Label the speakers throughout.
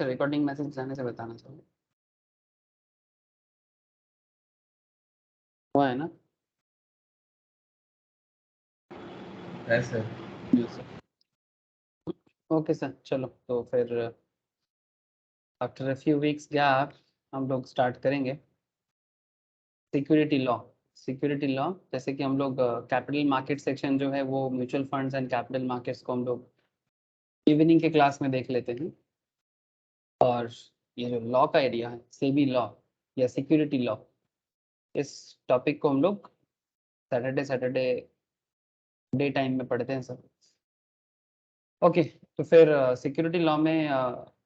Speaker 1: Recording message जाने से बताना चाहिए। हुआ है ना?
Speaker 2: Sir
Speaker 1: yes sir. Okay sir, चलो तो फिर after a few weeks gap हम लोग स्टार्ट करेंगे सिक्योरिटी लॉ। सिक्योरिटी लॉ, जैसे कि हम लोग कैपिटल मार्केट सेक्शन जो है वो mutual funds and capital markets को हम लोग इवनिंग के क्लास में देख लेते हैं। और ये जो लॉ का एरिया है, सेबी लॉ या सिक्योरिटी लॉ, इस टॉपिक को हम लोग सैटरडे सैटरडे डे टाइम में पढ़ते हैं सर। ओके, तो फिर सिक्योरिटी लॉ में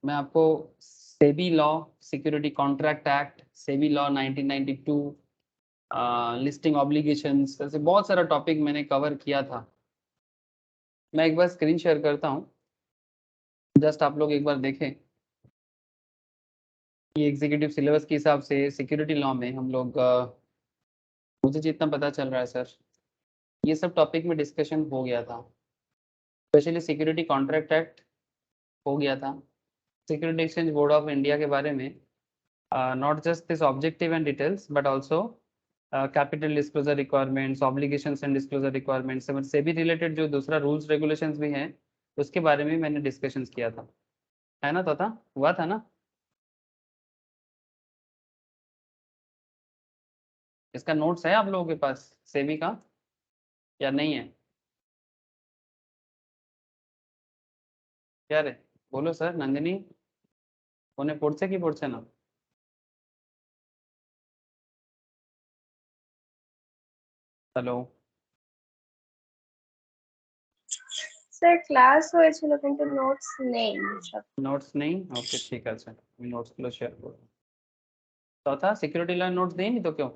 Speaker 1: मैं आपको SEBI law, security contract act, SEBI law 1992, listing obligations, जैसे बहुत सारा टॉपिक मैंने कवर किया था। मैं एक बार स्क्रीन शेयर करता हूँ, जस्ट आप लोग एक बार देखें। ये एग्जीक्यूटिव सिलेबस के हिसाब से सिक्योरिटी लॉ में हम लोग मुझे जितना पता चल रहा है सर, ये सब टॉपिक में डिस्कशन हो गया था। स्पेशली सिक्योरिटी कॉन्ट्रैक्ट एक्ट हो गया था, security exchange board of India के बारे में, not just this objective and details but also capital disclosure requirements, obligations and disclosure requirements, से भी रिलेटेड जो दूसरा रूल्स रेगुलेशंस भी हैं उसके बारे में मैंने डिस्कशंस किया था, है ना? तथा हुआ था ना? इसका नोट्स है आप लोगों के पास सेबी का या नहीं है? क्या रे, बोलो सर। नंदिनी उन्हें पढ़ছে কি পড়ছে না? হ্যালো,
Speaker 3: স্যার ক্লাস হয়েছিল কিন্তু নোটস নেই সব।
Speaker 1: নোটস নেই? ওকে ঠিক আছে, আমি নোটসগুলো শেয়ার করব। তথা সিকিউরিটি লাইন নোটস দেইনি তো কেউ?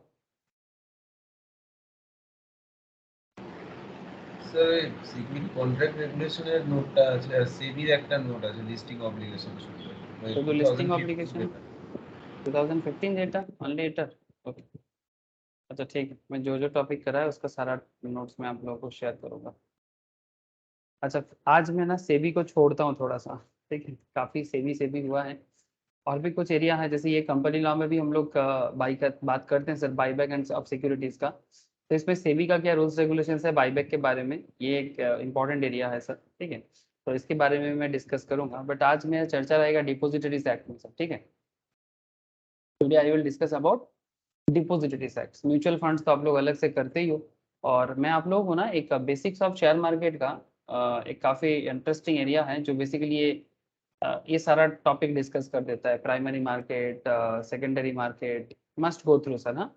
Speaker 2: স্যার সিকিউরিটি কন্ট্রাক্ট রেগুলেশনের নোটটা আছে আর সেবির একটা নোট আছে লিস্টিং অব্লিগেশন
Speaker 1: শুধু লিস্টিং অব্লিগেশন 2015 डेटा ऑनली एटर। ओके, अच्छा ठीक है, मैं जो जो टॉपिक करा है उसका सारा नोट्स मैं आप लोगों को शेयर करूंगा। अच्छा, आज मैं ना सेबी को छोड़ता हूँ थोड़ा सा, ठीक है? काफ़ी सेबी सेबी हुआ है, और भी कुछ एरिया है, जैसे ये कंपनी लॉ में भी हम लोग बाई का बात करते हैं sir, buyback end of securities का। तो इसमें सेबी का क्या रूल्स रेगुलेशन है बाईबैक के बारे में, ये एक इंपॉर्टेंट एरिया है सर, ठीक है? तो इसके बारे में मैं डिस्कस करूंगा, बट आज मेरा चर्चा रहेगा डिपोजिटरीज एक्ट में सर, ठीक है? Today I will discuss about depositories act. Mutual funds तो आप लोग अलग से करते ही हो, और मैं आप लोगों को ना एक बेसिक्स ऑफ शेयर मार्केट का एक काफ़ी इंटरेस्टिंग एरिया है जो बेसिकली ये सारा टॉपिक डिस्कस कर देता है। Primary market, secondary market, must go through sir. हाँ,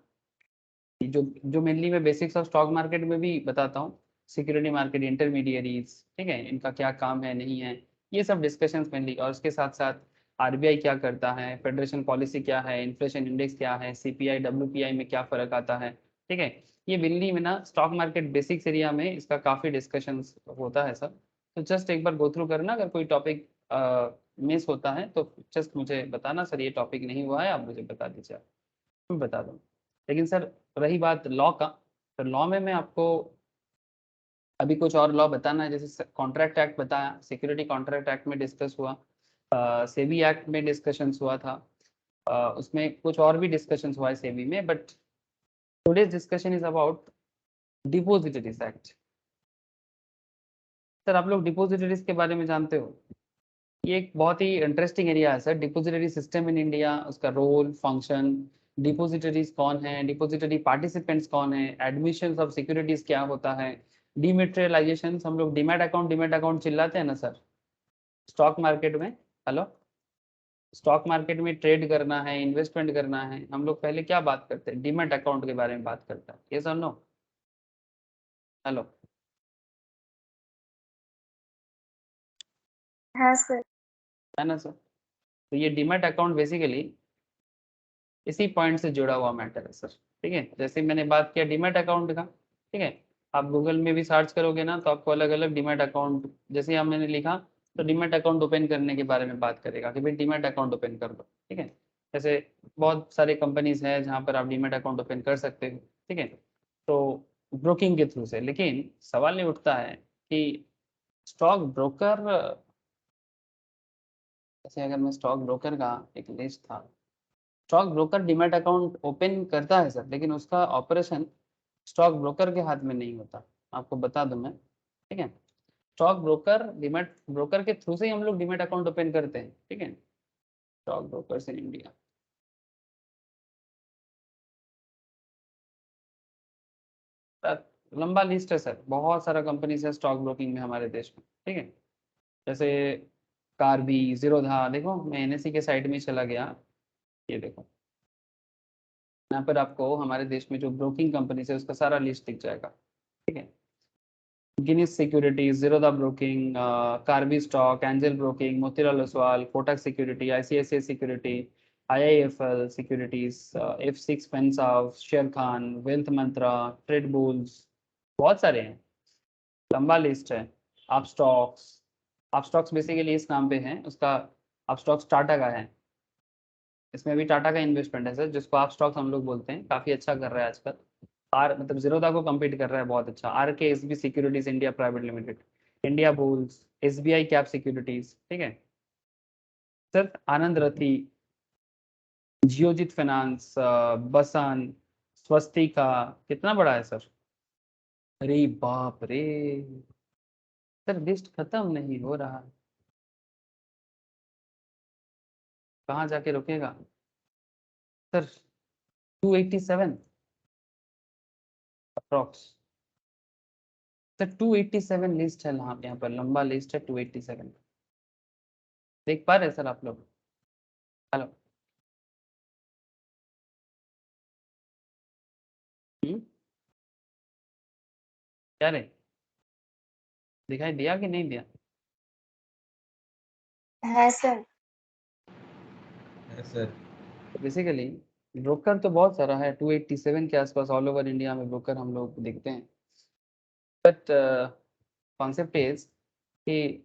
Speaker 1: जो जो मेनली मैं बेसिक्स ऑफ स्टॉक मार्केट में भी बताता हूँ, सिक्योरिटी मार्केट इंटरमीडिएरीज, ठीक है, इनका क्या काम है नहीं है, ये सब डिस्कशंस मेनली। और उसके साथ साथ आरबीआई क्या करता है, फेडरेशन पॉलिसी क्या है, इन्फ्लेशन इंडेक्स क्या है, सीपीआई डब्ल्यूपीआई में क्या फ़र्क आता है, ठीक है? ये मेनली में ना स्टॉक मार्केट बेसिक्स एरिया में इसका काफ़ी डिस्कशंस होता है सर। तो जस्ट एक बार गो थ्रू करना, अगर कोई टॉपिक मिस होता है तो जस्ट मुझे बताना, सर ये टॉपिक नहीं हुआ है, आप मुझे बता दीजिए, मैं बता दूँ। लेकिन सर रही बात लॉ का, तो लॉ में मैं आपको अभी कुछ और लॉ बताना है, जैसे कॉन्ट्रैक्ट एक्ट बताया, सिक्योरिटी कॉन्ट्रैक्ट एक्ट में डिस्कस हुआ, सेबी एक्ट में डिस्कशंस हुआ था, उसमें कुछ और भी डिस्कशंस हुआ है सेबी में, but today's discussion is about depositories act. Sir आप लोग डिपोजिटरीज के बारे में जानते हो? ये एक बहुत ही इंटरेस्टिंग एरिया है sir, depository system in India, उसका रोल फंक्शन, डिपोजिटरीज कौन है, डिपोजिटरी पार्टिसिपेंट्स कौन है, एडमिशन ऑफ सिक्योरिटीज क्या होता है, डीमेटेरियलाइजेशन, हम लोग डीमैट अकाउंट चिल्लाते हैं ना सर स्टॉक मार्केट में। हेलो, स्टॉक मार्केट में ट्रेड करना है, इन्वेस्टमेंट करना है, हम लोग पहले क्या बात करते हैं? डीमैट अकाउंट के बारे में बात करते हैं, ये सर नो? हेलो,
Speaker 3: হ্যাঁ স্যার।
Speaker 1: है ना सर? तो ये डीमैट अकाउंट बेसिकली इसी पॉइंट से जुड़ा हुआ मैटर है सर, ठीक है? जैसे मैंने बात किया डीमैट अकाउंट का, ठीक है, आप गूगल में भी सर्च करोगे ना तो आपको अलग अलग डीमैट अकाउंट, जैसे हम मैंने लिखा तो डीमैट अकाउंट ओपन करने के बारे में बात करेगा कि भाई डीमैट अकाउंट ओपन कर दो, ठीक है? जैसे बहुत सारे कंपनीज हैं जहाँ पर आप डीमैट अकाउंट ओपन कर सकते हो, ठीक है, तो ब्रोकिंग के थ्रू से। लेकिन सवाल ये उठता है कि स्टॉक ब्रोकर जैसे अगर मैं स्टॉक ब्रोकर का एक लिस्ट था, stock broker demat account open करता है सर, लेकिन उसका ऑपरेशन स्टॉक ब्रोकर के हाथ में नहीं होता, आपको बता दूं मैं, ठीक है। स्टॉक ब्रोकर डीमैट ब्रोकर के थ्रू से ही हम लोग डीमैट अकाउंट ओपन करते हैं, ठीक है। स्टॉक ब्रोकर्स इन इंडिया, लंबा लिस्ट है सर, बहुत सारा कंपनी है स्टॉक ब्रोकिंग में हमारे देश में, ठीक है। जैसे कार्बी, जीरोधा, देखो मैं एनएससी के साइड में चला गया, ये देखो यहाँ पर आपको हमारे देश में जो ब्रोकिंग कंपनी है उसका सारा लिस्ट दिख जाएगा, ठीक है। Guinness securities, Zerodha broking, Karbi stock, angel broking, Motilal Oswal, Kotak security, ICICI security, IIFL securities, F6 पेंसाव, शेर खान, वेल्थ मंत्रा, ट्रेड बुल्स, बहुत सारे हैं, लंबा लिस्ट है। आप स्टॉक्स बेसिकली इस नाम पे है उसका, आप स्टॉक्स टाटा का है, इसमें भी टाटा का इन्वेस्टमेंट है सर, जिसको आप स्टॉक्स हम लोग बोलते हैं, काफी अच्छा कर रहा है आजकल। आर मतलब जीरोधा को कम्पीट कर रहा है बहुत अच्छा। R K S B securities India private limited, India bulls, SBI cap securities, ठीक है सर। आनंद रथी, जियोजित फाइनेंस, बसन, स्वस्तिका, कितना बड़ा है सर, अरे बाप रे सर, लिस्ट खत्म नहीं हो रहा, कहाँ जाके रुकेगा सर। 287 अप्रॉक्स सर, 287 लिस्ट है यहाँ पर, लंबा लिस्ट है 287, देख पा रहे हैं सर आप लोग? हेलो, क्या रे, दिखाई दिया कि नहीं दिया?
Speaker 3: है सर।
Speaker 2: सर
Speaker 1: बेसिकली ब्रोकर तो बहुत सारा है, 287 के आसपास ऑल ओवर इंडिया में ब्रोकर हम लोग देखते हैं, बट कॉन्सेप्ट इज कि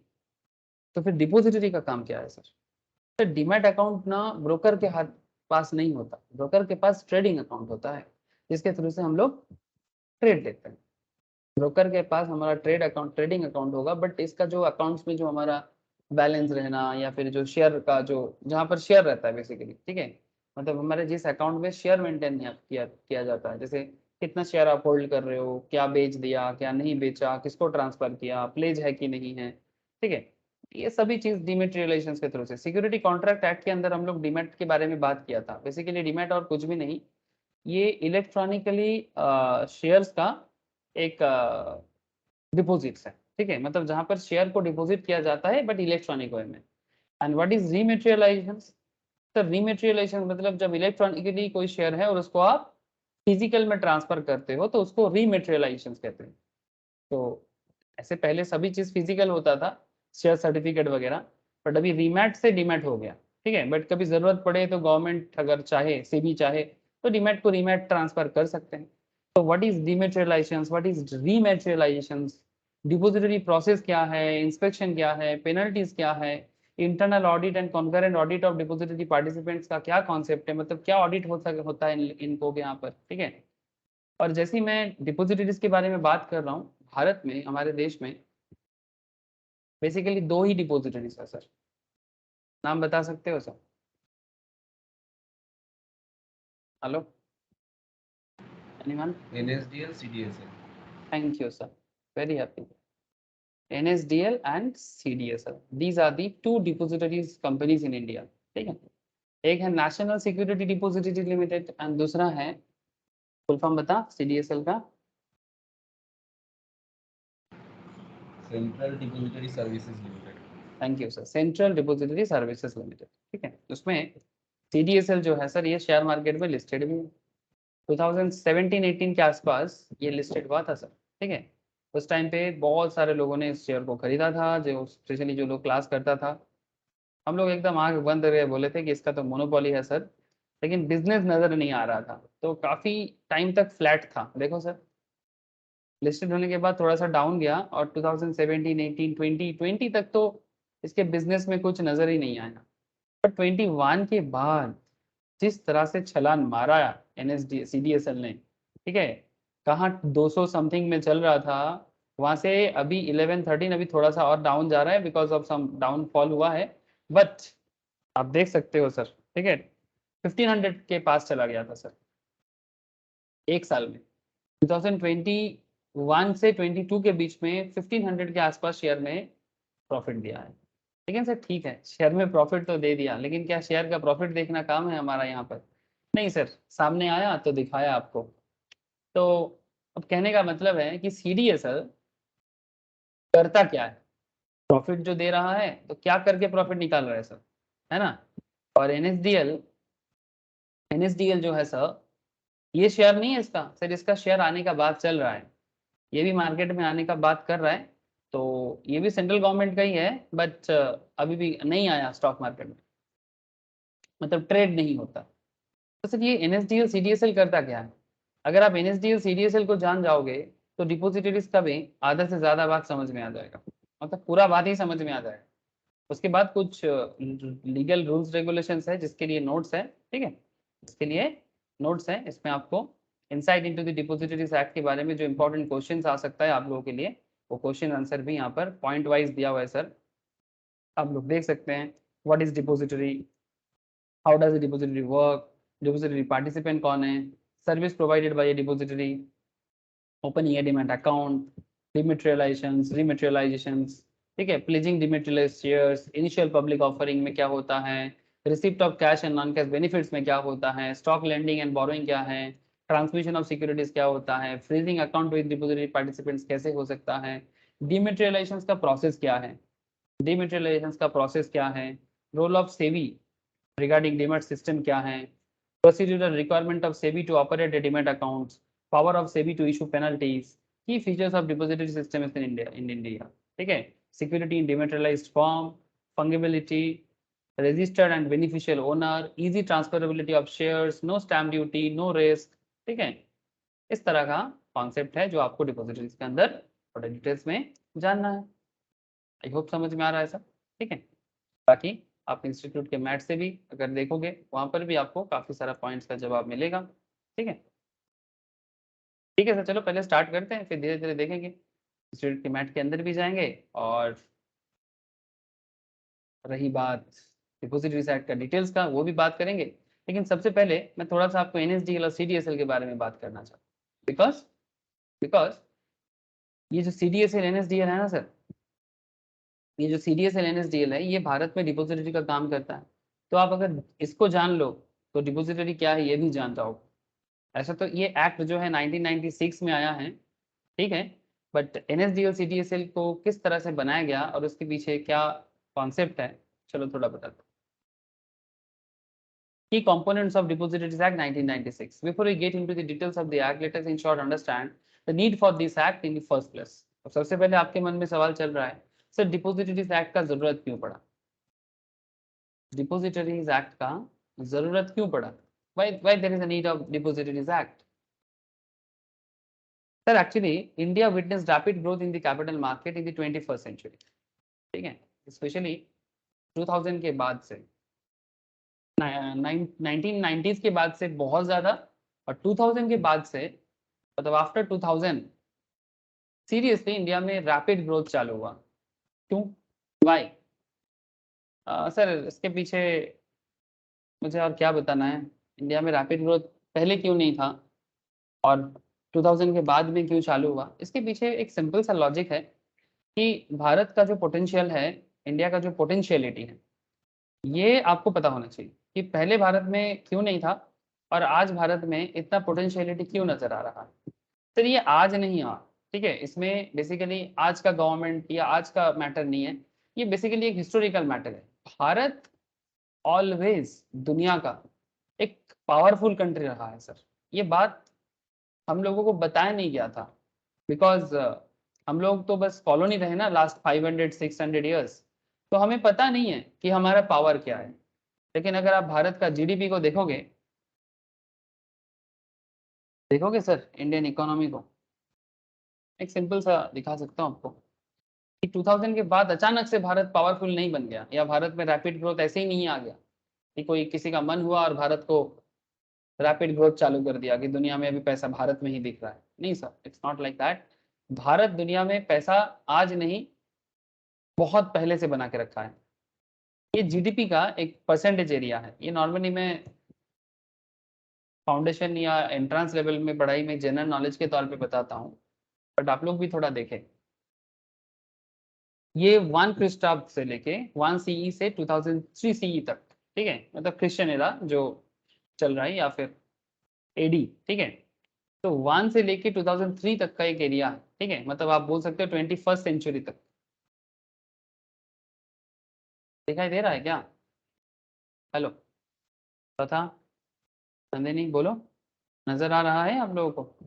Speaker 1: तो फिर डिपॉजिटरी का काम क्या है सर? सर डीमैट अकाउंट ना ब्रोकर के हाथ पास नहीं होता, ब्रोकर के पास ट्रेडिंग अकाउंट होता है, जिसके थ्रू से हम लोग ट्रेड लेते हैं। ब्रोकर के पास हमारा ट्रेडिंग अकाउंट होगा, बट इसका जो अकाउंट्स में जो हमारा बैलेंस रहना, या फिर जो शेयर का जो जहाँ पर शेयर रहता है बेसिकली, ठीक है, मतलब हमारे जिस अकाउंट में शेयर मेंटेन किया जाता है, जैसे कितना शेयर आप होल्ड कर रहे हो, क्या बेच दिया, क्या नहीं बेचा, किसको ट्रांसफर किया, प्लेज है कि नहीं है, ठीक है। ये सभी चीज डीमेटेरियलाइजेशन के थ्रू से, सिक्योरिटी कॉन्ट्रैक्ट एक्ट के अंदर हम लोग डीमेट के बारे में बात किया था। बेसिकली डीमेट और कुछ भी नहीं, ये इलेक्ट्रॉनिकली शेयर्स का एक डिपॉजिट्स है, ठीक है, मतलब जहां पर शेयर को डिपॉजिट किया जाता है बट इलेक्ट्रॉनिक वे में। And what is rematerialisation sir? Rematerialisation मतलब जब इलेक्ट्रॉनिकली कोई शेयर है और उसको आप फिजिकल में ट्रांसफर करते हो तो उसको रीमेटेरियलाइजेशन कहते हैं। तो ऐसे पहले सभी चीज फिजिकल होता था, शेयर सर्टिफिकेट वगैरह, बट अभी रीमैट से डीमैट हो गया, ठीक है। बट कभी जरूरत पड़े तो गवर्नमेंट अगर चाहे, सेबी चाहे तो डीमैट को रीमैट ट्रांसफर कर सकते हैं। तो what is dematerialisation, what is rematerialisation, depository process क्या है, इंस्पेक्शन क्या है, पेनल्टीज क्या है, internal audit and concurrent audit of depository participants का क्या कॉन्सेप्ट है, मतलब क्या ऑडिट होता है इनको यहाँ पर, ठीक है। और जैसे ही मैं डिपॉजिटरीज के बारे में बात कर रहा हूँ, भारत में हमारे देश में बेसिकली दो ही डिपॉजिटरीज है सर, नाम बता सकते हो sir? Hello, anyone?
Speaker 2: NSDL CDSL।
Speaker 1: Thank you sir, very happy. NSDL and CDSL, these are the two depositories companies in India, ठीक है। एक है national security depository limited and दूसरा है, फुल फॉर्म बता CDSL का?
Speaker 2: Central depository services limited.
Speaker 1: Thank you sir, central depository services limited, ठीक है। उसमें CDSL जो है सर, ये शेयर मार्केट में लिस्टेड भी है, 2017-18 के आसपास ये लिस्टेड हुआ था सर, ठीक है। उस टाइम पे बहुत सारे लोगों ने इस शेयर को खरीदा था, जो स्पेशली जो लोग क्लास करता था, हम लोग एकदम आंख बंद करके बोले थे कि इसका तो मोनोपोली है सर, लेकिन बिजनेस नजर नहीं आ रहा था, तो काफी टाइम तक फ्लैट था। देखो सर, लिस्टेड होने के बाद थोड़ा सा डाउन गया, और 2017, 18, 20 तक तो इसके बिजनेस में कुछ नजर ही नहीं आया। पर 21 के बाद जिस तरह से छलान मारा NSD CDSL ने, ठीक है, कहाँ 200 समथिंग में चल रहा था, वहां से अभी 11-13 अभी थोड़ा सा और डाउन जा रहा है बिकॉज ऑफ सम डाउनफॉल हुआ है, बट आप देख सकते हो सर, ठीक है, 1500 के पास चला गया था सर एक साल में। 2021 से 22 के बीच में 1500 के आसपास शेयर में प्रॉफिट दिया है। लेकिन सर ठीक है, शेयर में प्रॉफिट तो दे दिया, लेकिन क्या शेयर का प्रॉफिट देखना काम है हमारा यहाँ पर? नहीं सर, सामने आया तो दिखाया आपको। तो अब कहने का मतलब है कि सीडीएसएल करता क्या है, प्रॉफिट जो दे रहा है तो क्या करके प्रॉफिट निकाल रहा है सर, है ना? और एनएसडीएल जो है सर, ये शेयर नहीं है इसका सर, इसका शेयर आने का बात चल रहा है, ये भी मार्केट में आने का बात कर रहा है। तो ये भी सेंट्रल गवर्नमेंट का ही है, बट अभी भी नहीं आया स्टॉक मार्केट में, मतलब ट्रेड नहीं होता। तो सर ये एनएसडीएल सीडीएसएल करता क्या है? अगर आप एनएसडीएल सीडीएसएल को जान जाओगे तो डिपोजिटरीज का भी आधा से ज्यादा बात समझ में आ जाएगा, मतलब पूरा बात ही समझ में आ जाएगा। उसके बाद कुछ लीगल रूल्स रेगुलेशंस है जिसके लिए नोट्स है, ठीक है, इसके लिए नोट्स है, इसमें आपको इनसाइट इनटू द डिपोजिटरीज एक्ट के बारे में जो इंपॉर्टेंट क्वेश्चंस आ सकता है आप लोगों के लिए, वो क्वेश्चन आंसर भी यहाँ पर पॉइंट वाइज दिया हुआ है सर, आप लोग देख सकते हैं। What is depository, how does depository work, depository participant कौन है, service provided by depository, opening a demat account, rematerialisations, ठीक है, pledging dematerialise shares, initial public offering में क्या होता है, receipt of cash and non cash benefits में क्या होता है, स्टॉक लेंडिंग एंड बोरोइंग क्या है, ट्रांसमिशन ऑफ सिक्योरिटीज क्या होता है, freezing account with depository participants कैसे हो सकता है, डिमेटेरियलाइजेशंस का प्रोसेस क्या है, डिमेटेरियलाइजेशंस का प्रोसेस क्या है, role of SEBI regarding demat system क्या है, procedural requirement of SEBI to operate a demat accounts, power of SEBI to issue penalties, key features of depository system in India, ठीक है, security in dematerialized form, fungibility, registered and beneficial owner, easy transferability of shares, no stamp duty, no risk, ठीक है, इस तरह का concept है जो आपको डिपोजिटरीज के अंदर थोड़ा डिटेल्स में जानना है। आई होप समझ में आ रहा है सर, ठीक है। बाकी आप इंस्टीट्यूट के मैट से भी अगर देखोगे वहां पर भी आपको काफी सारा पॉइंट्स का जवाब मिलेगा, ठीक है। ठीक है सर, चलो पहले स्टार्ट करते हैं, फिर धीरे धीरे देखेंगे, इंस्टीट्यूट के मैट के अंदर भी जाएंगे, और रही बात डिपोजिटरी एक्ट का डिटेल्स का, वो भी बात करेंगे। लेकिन सबसे पहले मैं थोड़ा सा आपको एनएसडीएल और सीडीएसएल के बारे में बात करना चाहता हूँ, बिकॉज बिकॉज ये जो सीडीएसएल एनएसडीएल है ना सर, ये जो सीडीएसएल एनएसडीएल है ये भारत में डिपोजिटरी का काम करता है। तो आप अगर इसको जान लो तो डिपोजिटरी क्या है ये भी जान जाओगे। ऐसा तो ये एक्ट जो है 1996 में आया है, ठीक है, बट एनएसडीएल सीडीएसएल को किस तरह से बनाया गया और उसके पीछे क्या कॉन्सेप्ट है, चलो थोड़ा बताते हैं। Key components of Depositories Act 1996. Before we get into the details of the act, let us in short understand the need for this act in the first place. तो सबसे पहले आपके मन में सवाल चल रहा है, सर डिपोजिटरीज एक्ट का जरूरत क्यों पड़ा? डिपोजिटरीज एक्ट का जरूरत क्यों पड़ा? Why there is a need of Depositories Act? Sir, actually, India witnessed rapid growth in the capital market in the 21st century. ठीक है, स्पेशली 2000 के बाद से, 1990s के बाद से बहुत ज्यादा, और 2000 के बाद से, मतलब आफ्टर 2000 सीरियसली इंडिया में रैपिड ग्रोथ चालू हुआ। क्यों, वाई? सर इसके पीछे मुझे और क्या बताना है, इंडिया में रैपिड ग्रोथ पहले क्यों नहीं था और 2000 के बाद में क्यों चालू हुआ? इसके पीछे एक सिंपल सा लॉजिक है कि भारत का जो पोटेंशियल है, इंडिया का जो पोटेंशियलिटी है, ये आपको पता होना चाहिए कि पहले भारत में क्यों नहीं था और आज भारत में इतना पोटेंशियलिटी क्यों नजर आ रहा है। सर ये आज नहीं आ, ठीक है, इसमें बेसिकली आज का गवर्नमेंट या आज का मैटर नहीं है, ये बेसिकली एक हिस्टोरिकल मैटर है। भारत ऑलवेज दुनिया का एक पावरफुल कंट्री रहा है सर, ये बात हम लोगों को बताया नहीं गया था, बिकॉज हम लोग तो बस कॉलोनी रहे ना लास्ट 500-600 ईयर्स, तो हमें पता नहीं है कि हमारा पावर क्या है। लेकिन अगर आप भारत का जीडीपी को देखोगे सर, इंडियन इकोनॉमी को एक सिंपल सा दिखा सकता हूँ आपको कि 2000 के बाद अचानक से भारत पावरफुल नहीं बन गया, या भारत में रैपिड ग्रोथ ऐसे ही नहीं आ गया कि कोई किसी का मन हुआ और भारत को रैपिड ग्रोथ चालू कर दिया कि दुनिया में अभी पैसा भारत में ही दिख रहा है। नहीं sir, it's not like that. Bharat दुनिया में पैसा आज नहीं बहुत पहले से बना के रखा है। ये जीडीपी का एक परसेंटेज एरिया है। ये नॉर्मली मैं फाउंडेशन या एंट्रेंस लेवल में पढ़ाई में जनरल नॉलेज के तौर पे बताता हूँ, बट आप लोग भी थोड़ा देखें। ये 1 क्रिस्टाब से लेके 1 सीई से 2003 सीई तक, ठीक है, मतलब क्रिश्चियन एरा जो चल रहा है, या फिर एडी, ठीक है। तो 1 से लेके 2003 तक का एक एरिया है, ठीक है, मतलब आप बोल सकते हो 21st सेंचुरी तक। दिखाई दे रहा है क्या? हेलो तथा नंदिनी बोलो, नजर आ रहा है आप लोगों को?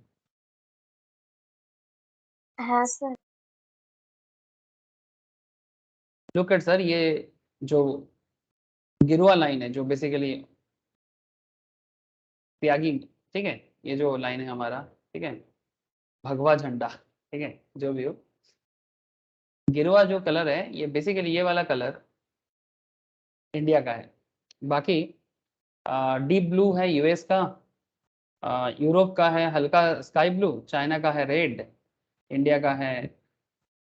Speaker 3: हाँ सर।
Speaker 1: लुक एट सर, ये जो गिरुआ लाइन है, जो बेसिकली त्यागी, ठीक है, ये जो लाइन है हमारा, ठीक है, भगवा झंडा, ठीक है, जो भी हो, गिरुआ जो कलर है, ये बेसिकली ये वाला कलर इंडिया का है। बाकी डीप ब्लू है यूएस का, यूरोप का है हल्का स्काई ब्लू, चाइना का है रेड, इंडिया का है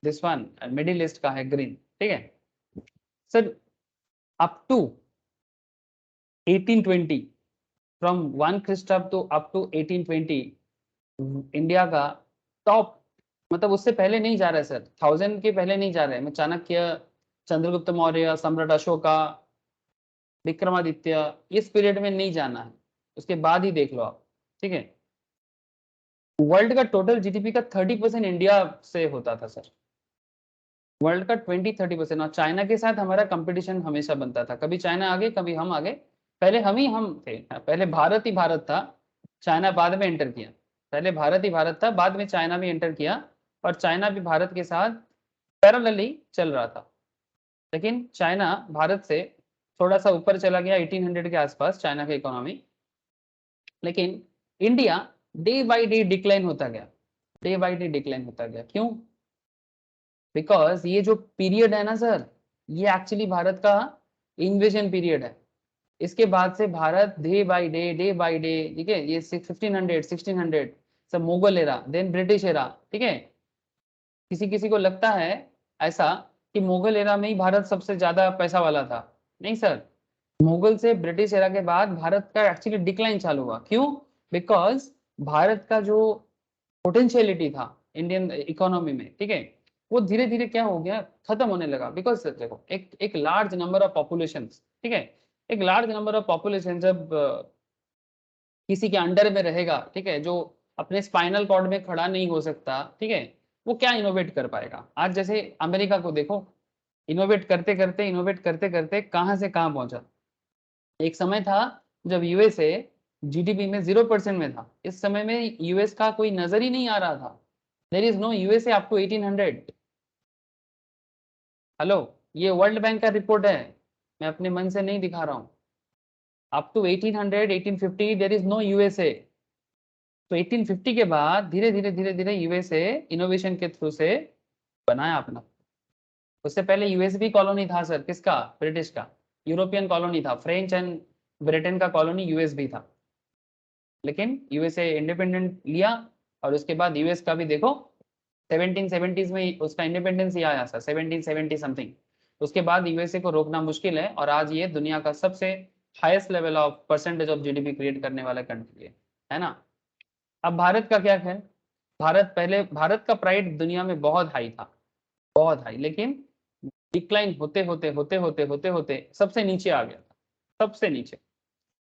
Speaker 1: दिस वन, मिडिल ईस्ट का है ग्रीन, ठीक है सर। अप टू 1820, फ्रॉम 1 क्रिस्टफ टू अप टू 1820, इंडिया का टॉप, मतलब उससे पहले नहीं जा रहा है सर, 1000 के पहले नहीं जा रहे हैं। मैं चाणक्य, चंद्रगुप्त मौर्य, सम्राट अशोका, विक्रमादित्य, इस पीरियड में नहीं जाना है, उसके बाद ही देख लो आप, ठीक है। वर्ल्ड का टोटल जीडीपी का 30% इंडिया से होता था सर, वर्ल्ड का 20-30%। और चाइना के साथ हमारा कंपटीशन हमेशा बनता था, कभी चाइना आगे कभी हम आगे, पहले हम थे, पहले भारत ही भारत था, चाइना बाद में एंटर किया, पहले भारत ही भारत था, बाद में चाइना भी एंटर किया, और चाइना भी भारत के साथ पैरेलली चल रहा था। लेकिन चाइना भारत से थोड़ा सा ऊपर चला गया 1800 के आसपास, चाइना का इकोनॉमी। लेकिन India day by day decline होता गया, डे बाय डे डिक्लाइन होता गया। क्यों? बिकॉज ये जो पीरियड है ना सर, ये एक्चुअली भारत का इन्वेजन पीरियड है। इसके बाद से भारत डे बाय डे, ठीक है, ये 1500 1600 सब Mughal era, then British era, ठीक है। किसी किसी को लगता है ऐसा कि मुगल एरा में ही भारत सबसे ज्यादा पैसा वाला था, नहीं सर, मुगल से ब्रिटिश एरा के बाद भारत का एक्चुअली डिक्लाइन चालू हुआ। क्यों? बिकॉज भारत का जो पोटेंशियलिटी था इंडियन इकोनॉमी में, ठीक है, वो धीरे धीरे क्या हो गया, खत्म होने लगा। बिकॉज देखो, एक लार्ज नंबर ऑफ पॉपुलेशन, ठीक है, एक लार्ज नंबर ऑफ पॉपुलेशन जब किसी के अंडर में रहेगा, ठीक है, जो अपने स्पाइनल कॉर्ड में खड़ा नहीं हो सकता, ठीक है, वो क्या इनोवेट कर पाएगा? आज जैसे अमेरिका को देखो, इनोवेट करते करते कहाँ से कहाँ पहुंचा। एक समय था जब यूएसए जीडीपी में 0% में था, इस समय में यूएस का कोई नजर ही नहीं आ रहा था। There is no USA up to 1800। Hello, ये वर्ल्ड बैंक का रिपोर्ट है, मैं अपने मन से नहीं दिखा रहा हूँ। Up to 1800 1850 there is no USA. तो 1850 के बाद धीरे धीरे यूएसए इनोवेशन के थ्रू से बनाया अपना। उससे पहले यूएस भी कॉलोनी था सर, किसका? ब्रिटिश का। यूरोपियन कॉलोनी था, फ्रेंच एंड ब्रिटेन का कॉलोनी यूएस भी था। लेकिन यूएसए इंडिपेंडेंट लिया, और उसके बाद यूएस का भी देखो 1770s में उसका इंडिपेंडेंस ही आया था, 1770 समथिंग। उसके बाद यूएसए को रोकना मुश्किल है, और आज ये दुनिया का सबसे highest level of percentage of GDP create करने वाला कंट्री है ना। अब भारत का क्या है? भारत का प्राइड दुनिया में बहुत हाई था, बहुत हाई, लेकिन डिक्लाइन होते होते सबसे नीचे आ गया था, सबसे नीचे।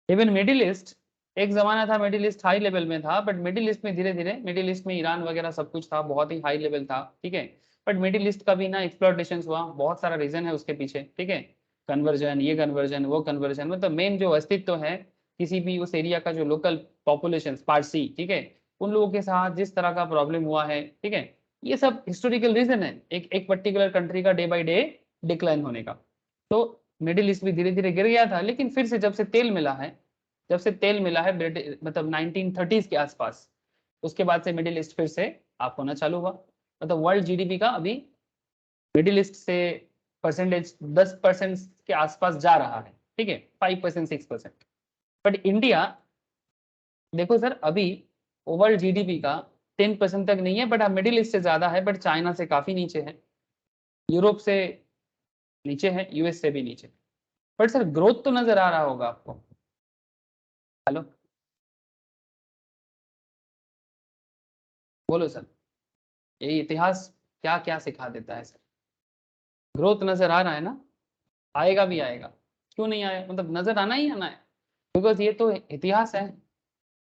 Speaker 1: इवन मिडिल ईस्ट, एक जमाना था मिडिल ईस्ट हाई लेवल में था, बट मिडिल ईस्ट में धीरे धीरे, मिडिल ईस्ट में ईरान वगैरह सब कुछ था, बहुत ही हाई लेवल था, ठीक है, बट मिडिल ईस्ट का भी ना एक्सप्लॉयटेशन हुआ, बहुत सारा रीजन है उसके पीछे, ठीक है, कन्वर्जन, ये कन्वर्जन, वो कन्वर्जन, मतलब मेन जो अस्तित्व है किसी भी उस एरिया का, जो लोकल पॉपुलेशन पारसी, ठीक है, उन लोगों के साथ जिस तरह का प्रॉब्लम हुआ है, ठीक है, ये सब हिस्टोरिकल रीजन है एक पर्टिकुलर कंट्री का डे बाई डे डिक्लाइन होने का। तो मिडिल ईस्ट भी धीरे धीरे गिर गया था, लेकिन फिर से जब से तेल मिला है, मतलब 1930s के आसपास, उसके बाद से मिडिल ईस्ट फिर से आप होना चालू हुआ। मतलब वर्ल्ड जीडीपी का अभी मिडिल ईस्ट से परसेंटेज 10% के आसपास जा रहा है, ठीक है, 5% 6%। बट इंडिया देखो सर, अभी वर्ल्ड जीडीपी का 10% तक नहीं है, बट मिडिल ईस्ट से ज्यादा है, बट चाइना से काफी नीचे है, यूरोप से नीचे है, यूएस से भी नीचे। बट सर ग्रोथ तो नजर आ रहा होगा आपको। हेलो बोलो सर, ये इतिहास क्या क्या सिखा देता है सर? ग्रोथ नजर आ रहा है ना, आएगा भी आएगा, क्यों नहीं आया, मतलब नजर आना ही आना है, बिकॉज ये तो इतिहास है।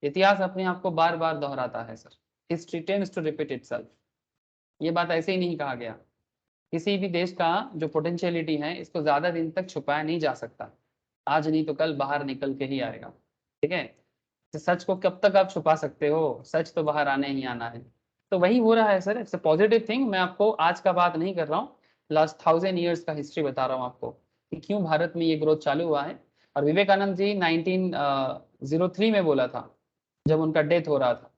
Speaker 1: इतिहास अपने आप को बार बार दोहराता है sir. History tends to repeat itself. ये बात ऐसे ही नहीं कहा गया। किसी भी देश का जो पोटेंशियलिटी है इसको ज्यादा दिन तक छुपाया नहीं जा सकता। आज नहीं तो कल बाहर निकल के ही आएगा, ठीक है। तो सच को कब तक आप छुपा सकते हो, सच तो बाहर आने ही आना है। तो वही हो रहा है sir, it's a positive thing. मैं आपको आज का बात नहीं कर रहा हूँ, लास्ट 1000 years का हिस्ट्री बता रहा हूँ आपको कि क्यों भारत में ये ग्रोथ चालू हुआ है। और विवेकानंद जी 1903 में बोला था, जब उनका डेथ हो रहा था,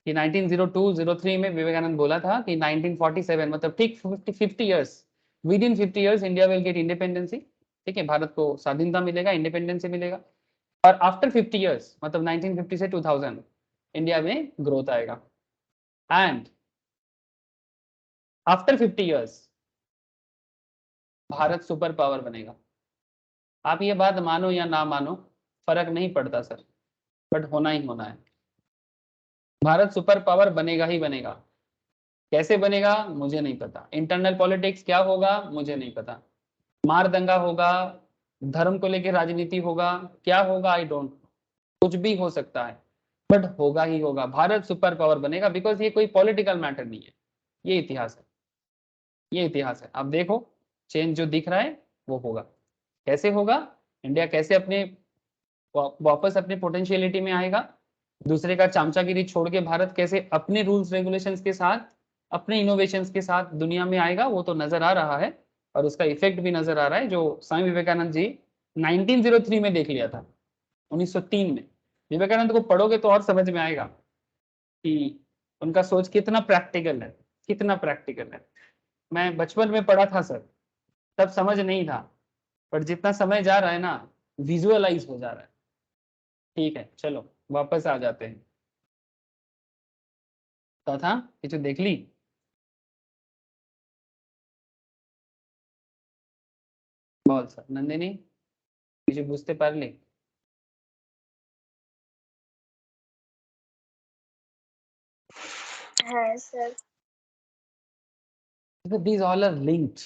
Speaker 1: कि 1902-03 में विवेकानंद बोला था कि 1947 मतलब ठीक 50 years, with in 50 years India will get independency. ठीक है, भारत को स्वाधीनता मिलेगा, इंडिपेंडेंसी मिलेगा। और आफ्टर 50 ईयर्स मतलब 1950 से 2000 इंडिया में ग्रोथ आएगा। And after 50 years Bharat super power बनेगा। आप ये बात मानो या ना मानो, फर्क नहीं पड़ता सर, बट होना ही होना है। भारत सुपर पावर बनेगा ही बनेगा। कैसे बनेगा मुझे नहीं पता, इंटरनल पॉलिटिक्स क्या होगा मुझे नहीं पता, मार दंगा होगा, धर्म को लेकर राजनीति होगा, क्या होगा आई डोंट, कुछ भी हो सकता है, बट होगा ही होगा। भारत सुपर पावर बनेगा, बिकॉज ये कोई पॉलिटिकल मैटर नहीं है, ये इतिहास है। ये इतिहास है, आप देखो चेंज जो दिख रहा है वो होगा। कैसे होगा, इंडिया कैसे अपने वापस अपने पोटेंशियलिटी में आएगा, दूसरे का चमचागिरी छोड़ के भारत कैसे अपने रूल्स रेगुलेशंस के साथ, अपने इनोवेशंस के साथ दुनिया में आएगा, वो तो नजर आ रहा है। और उसका इफेक्ट भी नजर आ रहा है, जो स्वामी विवेकानंद जी 1903 में देख लिया था, 1903 में। विवेकानंद को पढ़ोगे तो और समझ में आएगा कि उनका सोच कितना प्रैक्टिकल है, कितना प्रैक्टिकल है। मैं बचपन में पढ़ा था सर, तब समझ नहीं था, पर जितना समय जा रहा है ना, विजुअलाइज हो जा रहा है। ठीक है चलो वापस आ जाते हैं। तो था ये जो देख ली, বল স্যার নন্দিনী কিছু বুঝতে পারলি?
Speaker 3: हाँ sir.
Speaker 1: These all are linked,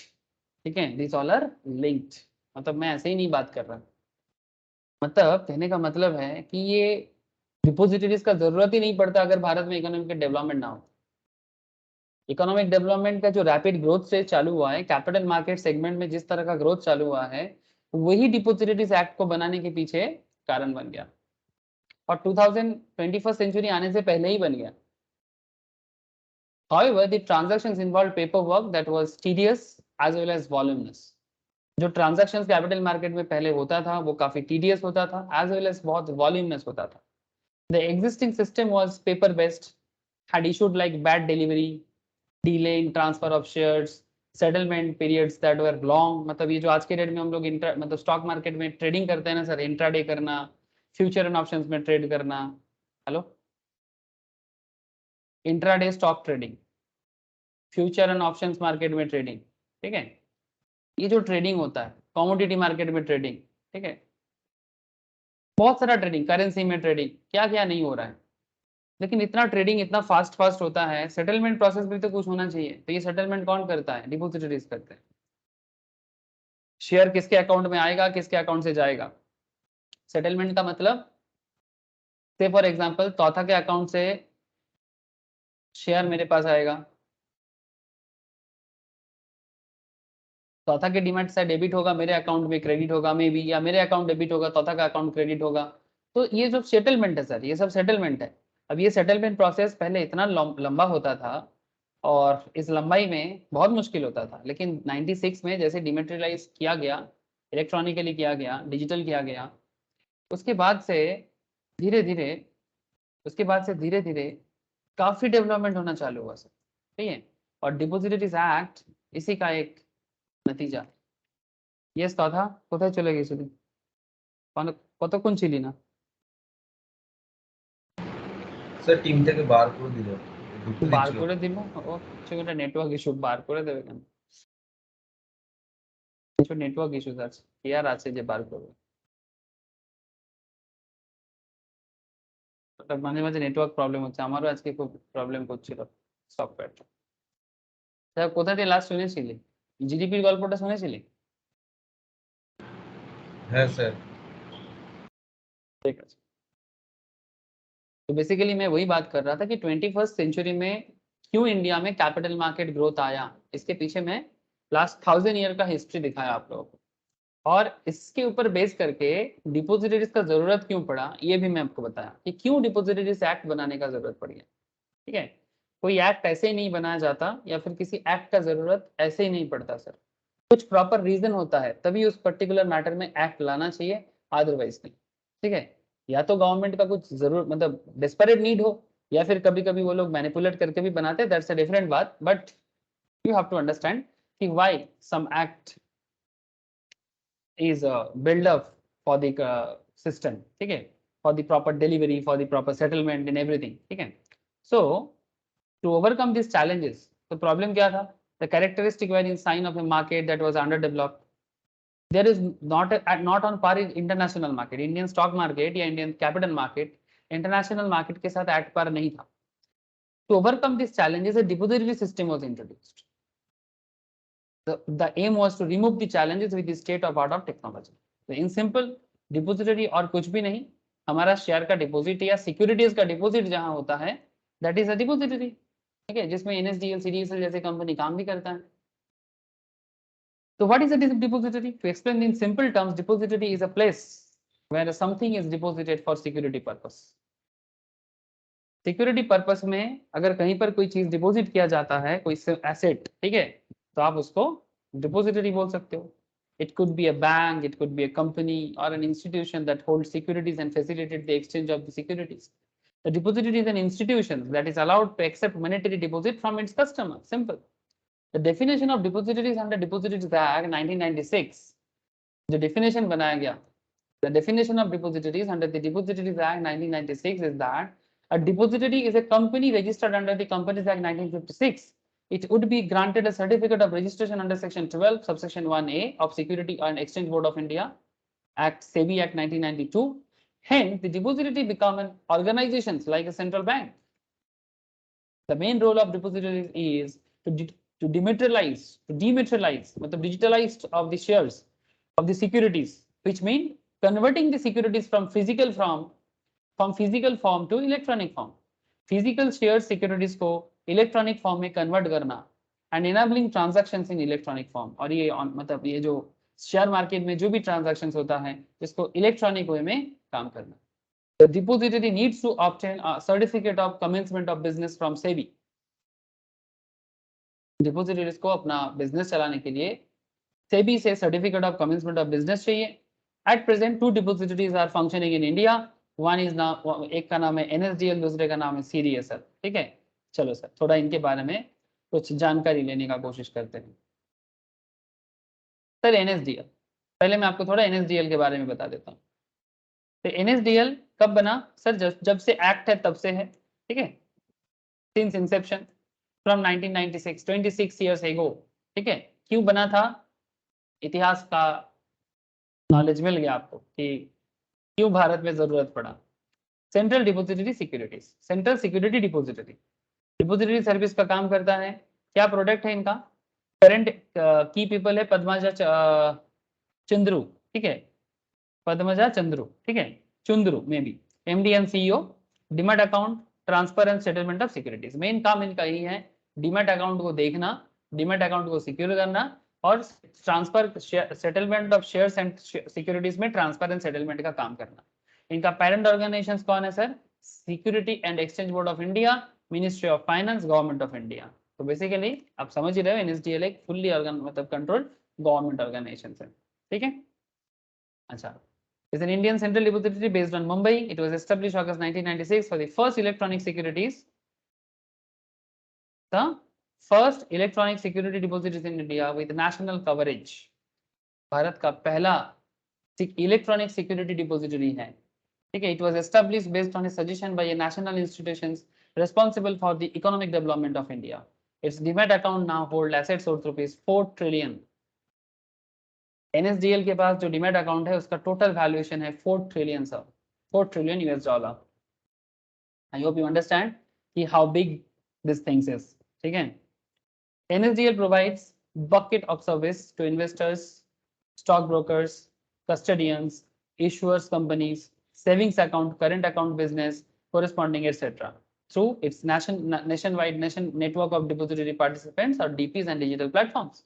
Speaker 1: ठीक है, दीज ऑल आर लिंक्ड। मतलब मैं ऐसे ही नहीं बात कर रहा, मतलब कहने का मतलब है कि ये डिपोजिटरीज का जरूरत ही नहीं पड़ता अगर भारत में इकोनॉमिक डेवलपमेंट ना हो। इकोनॉमिक डेवलपमेंट का जो रैपिड ग्रोथ से चालू हुआ है, कैपिटल मार्केट सेगमेंट में जिस तरह का ग्रोथ चालू हुआ है, वही डिपोजिटरीज एक्ट को बनाने के पीछे कारण बन गया, और 2021st सेंचुरी आने से पहले ही बन गया। However, the transactions involved paperwork that was tedious as well as voluminous. जो ट्रांजैक्शंस कैपिटल मार्केट में पहले होता था वो काफी टीडियस होता था, एज वेल एज बहुत वॉल्यूमिनस होता था। The existing system was paper based, had issued like bad delivery, delay in transfer of shares, settlement periods that were long। मतलब ये जो आज के डेट में हम लोग मतलब स्टॉक मार्केट में ट्रेडिंग करते हैं ना सर, इंट्राडे करना, फ्यूचर एंड ऑप्शंस में ट्रेड करना। Hello, intraday stock trading, future and options market में ट्रेडिंग, ठीक है। ये जो ट्रेडिंग होता है, कमोडिटी मार्केट में ट्रेडिंग, ठीक है, बहुत सारा ट्रेडिंग, करेंसी में ट्रेडिंग, क्या क्या नहीं हो रहा है। लेकिन इतना ट्रेडिंग इतना फास्ट फास्ट होता है, सेटलमेंट प्रोसेस भी तो कुछ होना चाहिए। तो ये सेटलमेंट कौन करता है, डिपॉजिटरीज करते हैं। शेयर किसके अकाउंट में आएगा, किसके अकाउंट से जाएगा। सेटलमेंट का मतलब, से फॉर एग्जांपल तौथा के अकाउंट से शेयर मेरे पास आएगा, चौथा के डीमैट से डेबिट होगा, मेरे अकाउंट में क्रेडिट होगा मे बी, या मेरे अकाउंट डेबिट होगा, चौथा का अकाउंट क्रेडिट होगा। तो ये जो सेटलमेंट है सर, ये सब सेटलमेंट है। अब ये सेटलमेंट प्रोसेस पहले इतना लंबा होता था, और इस लंबाई में बहुत मुश्किल होता था। लेकिन 96 में जैसे डिमेटेरियलाइज किया गया, इलेक्ट्रॉनिकली किया गया, डिजिटल किया गया, उसके बाद से धीरे धीरे, उसके बाद से धीरे धीरे काफी डेवलपमेंट होना चालू हुआ सर, ठीक है। और डिपॉजिटरीज एक्ट इसी का एक नतीजा। ইয়েস তথা কোথায় চলে গেছিলি, কতক্ষণ ছিলি না?
Speaker 2: স্যার টিম থেকে বার করে দিল, ঢুকতে
Speaker 1: বার
Speaker 2: দিচ্ছিল
Speaker 1: করে দিল, ও সেটা নেটওয়ার্ক ইস্যু, বার করে দেবে কেন? কিছু নেটওয়ার্ক ইস্যুস আছে, কি আর আছে যে বার করবে, মাঝে মাঝে নেটওয়ার্ক প্রবলেম হচ্ছে, আমারও আজকে খুব প্রবলেম করছিল সফটওয়্যারটা। কোথা দিয়ে লাস্ট শুনেছিলি, জিডিপির গল্পটা শুনেছিলি?
Speaker 2: হ্যাঁ স্যার।
Speaker 1: ठीक है। तो बेसिकली मैं वही बात कर रहा था कि 21st सेंचुरी में क्यों इंडिया में कैपिटल मार्केट ग्रोथ आया, इसके पीछे मैं लास्ट 1000 ईयर का हिस्ट्री दिखाया आप लोगों को, और इसके ऊपर बेस करके डिपोजिटरीज का जरूरत क्यों पड़ा ये भी मैं आपको बताया कि क्यों डिपोजिटरीज एक्ट बनाने का जरूरत पड़ी है। ठीक है, कोई एक्ट ऐसे ही नहीं बनाया जाता, या फिर किसी एक्ट का जरूरत ऐसे ही नहीं पड़ता सर, कुछ प्रॉपर रीजन होता है तभी उस पर्टिकुलर मैटर में एक्ट लाना चाहिए, अदरवाइज नहीं। ठीक है, या तो गवर्नमेंट का कुछ जरूर मतलब डेस्परेट नीड हो, या फिर कभी कभी वो लोग मैनिपुलेट करके भी बनाते हैं, दैट्स अ डिफरेंट बात, but you have to understand कि why some act is built up for the system, ठीक है, for the proper delivery, for the proper settlement and everything, ठीक है। So to overcome these challenges, the problem क्या था, the characteristic were in sign of a market that was underdeveloped, there is not on par in international market, Indian stock market या Indian capital market international market के साथ at par नहीं था। To overcome these challenges, a depository system was introduced. The aim was to remove the challenges with the state of art of technology. So in simple, depository और कुछ भी नहीं, हमारा share का डिपॉजिट या securities का डिपॉजिट जहां होता है, दैट इज अ डिपॉजिटरी, ठीक है, जिसमें एनएसडीएल सीडीएसएल जैसे कंपनी काम भी करता है। तो what is a depository? To explain in simple terms, depository is a place where something is deposited for security purpose. Security purpose में अगर कहीं पर कोई चीज डिपॉजिट किया जाता है, कोई एसेट, ठीक है, तो आप उसको डिपॉजिटरी बोल सकते हो। It could be a bank, it could be a company or an institution that holds securities and facilitates the exchange of the securities. The depository is an institution that is allowed to accept monetary deposit from its customer. Simple. The definition of depositories under Depositories Act 1996, the definition बनाया गया, the definition of depositories under the Depositories Act 1996 is that a depository is a company registered under the Companies Act 1956. It would be granted a certificate of registration under section 12 subsection 1A of Security and Exchange Board of India Act, SEBI Act 1992. Hence the depository become an organization like a central bank. The main role of depositories is to dematerialize मतलब digitalize of the shares of the securities, which mean converting the securities from physical form to electronic form, physical shares securities को electronic form में convert करना and enabling transactions in electronic form. और ये मतलब ये जो share market में जो भी ट्रांजैक्शंस होता है इसको इलेक्ट्रॉनिक वे में काम करना। The depository needs to obtain a certificate of commencement of business from SEBI. डिपोजिटरीज को अपना बिजनेस चलाने के लिए सेबी से certificate of commencement of business चाहिए। At present 2 depositories are functioning in India, one is now, एक का नाम है एनएसडीएल, दूसरे का नाम है सीडीएसएल। ठीक है, चलो सर थोड़ा इनके बारे में कुछ जानकारी लेने का कोशिश करते हैं। सर एनएसडीएल, पहले मैं आपको थोड़ा एनएसडीएल के बारे में बता देता हूँ। तो एनएसडीएल कब बना सर? जब से एक्ट है तब से है, ठीक है, since Inception from 1996, 26 years ago. ठीक है, क्यों बना था, इतिहास का नॉलेज मिल गया आपको कि क्यों भारत में जरूरत पड़ा। Central depository securities, central security depository, depository service का काम करता है। क्या प्रोडक्ट है इनका? करंट की पीपल है पद्मजा चंद्रू, ठीक है, पद्मजा चंद्रू, ठीक है, चंद्रू में भी MD and CEO, demat account, transfer and settlement of securities. Main काम इनका यही है, डीमैट अकाउंट को देखना, डीमैट अकाउंट को सिक्योर करना और transfer settlement of shares and securities में ट्रांसफर एंड सेटलमेंट का काम करना। इनका पेरेंट ऑर्गेनाइजेशन कौन है sir? Security and exchange board of India, ministry of finance, government of India. तो बेसिकली आप समझ ही रहे हो एनएसडीएल एक फुल्ली मतलब कंट्रोल्ड गवर्नमेंट ऑर्गेनाइजेशन है। ठीक है, अच्छा, is an Indian central depository based on Mumbai. It was established August 1996 for the first electronic securities. The first electronic security depositories in India with national coverage. Bharat का पहला electronic security depository है। ठीक है, it was established based on a suggestion by a national institutions responsible for the economic development of India. Its demat account now hold assets worth ₹4 trillion. NSDL के पास जो demat account है उसका total valuation है 4 trillion sir, 4 trillion US dollar. I hope you understand कि how big this things is, ठीक है। NSDL provides bucket of service to investors, stockbrokers, custodians, issuers companies, savings account, current account business, corresponding etc. through its nationwide network of depository participants or DPs and digital platforms.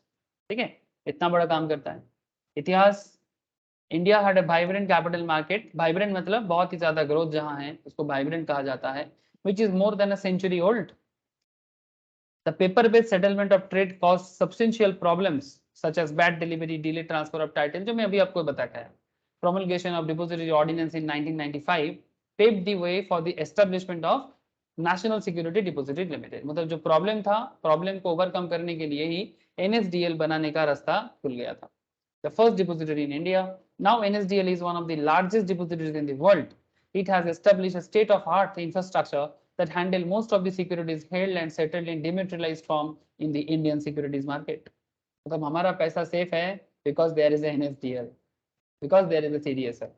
Speaker 1: ठीक है, इतना बड़ा काम करता है। इतिहास, India had a vibrant capital market, vibrant मतलब बहुत ही ज्यादा ग्रोथ जहां है उसको वाइब्रेंट कहा जाता है, which is more than a century old. The paper-based settlement of trade caused substantial problems such as bad delivery, delayed transfer of title, जो मैं अभी आपको बताया है। Promulgation of Depository Ordinance in 1995 paved the way for the establishment of National Security Depository Limited. मतलब जो problem था, problem को ओवरकम करने के लिए ही NSDL बनाने का रास्ता खुल गया था। The first depository in India. Now NSDL is one of the largest depositories in the world. It has established a state-of-art infrastructure that handle most of the securities held and settled in dematerialized form in the Indian securities market. मतलब हमारा पैसा safe है because there is a NSDL, because there is a CDSL.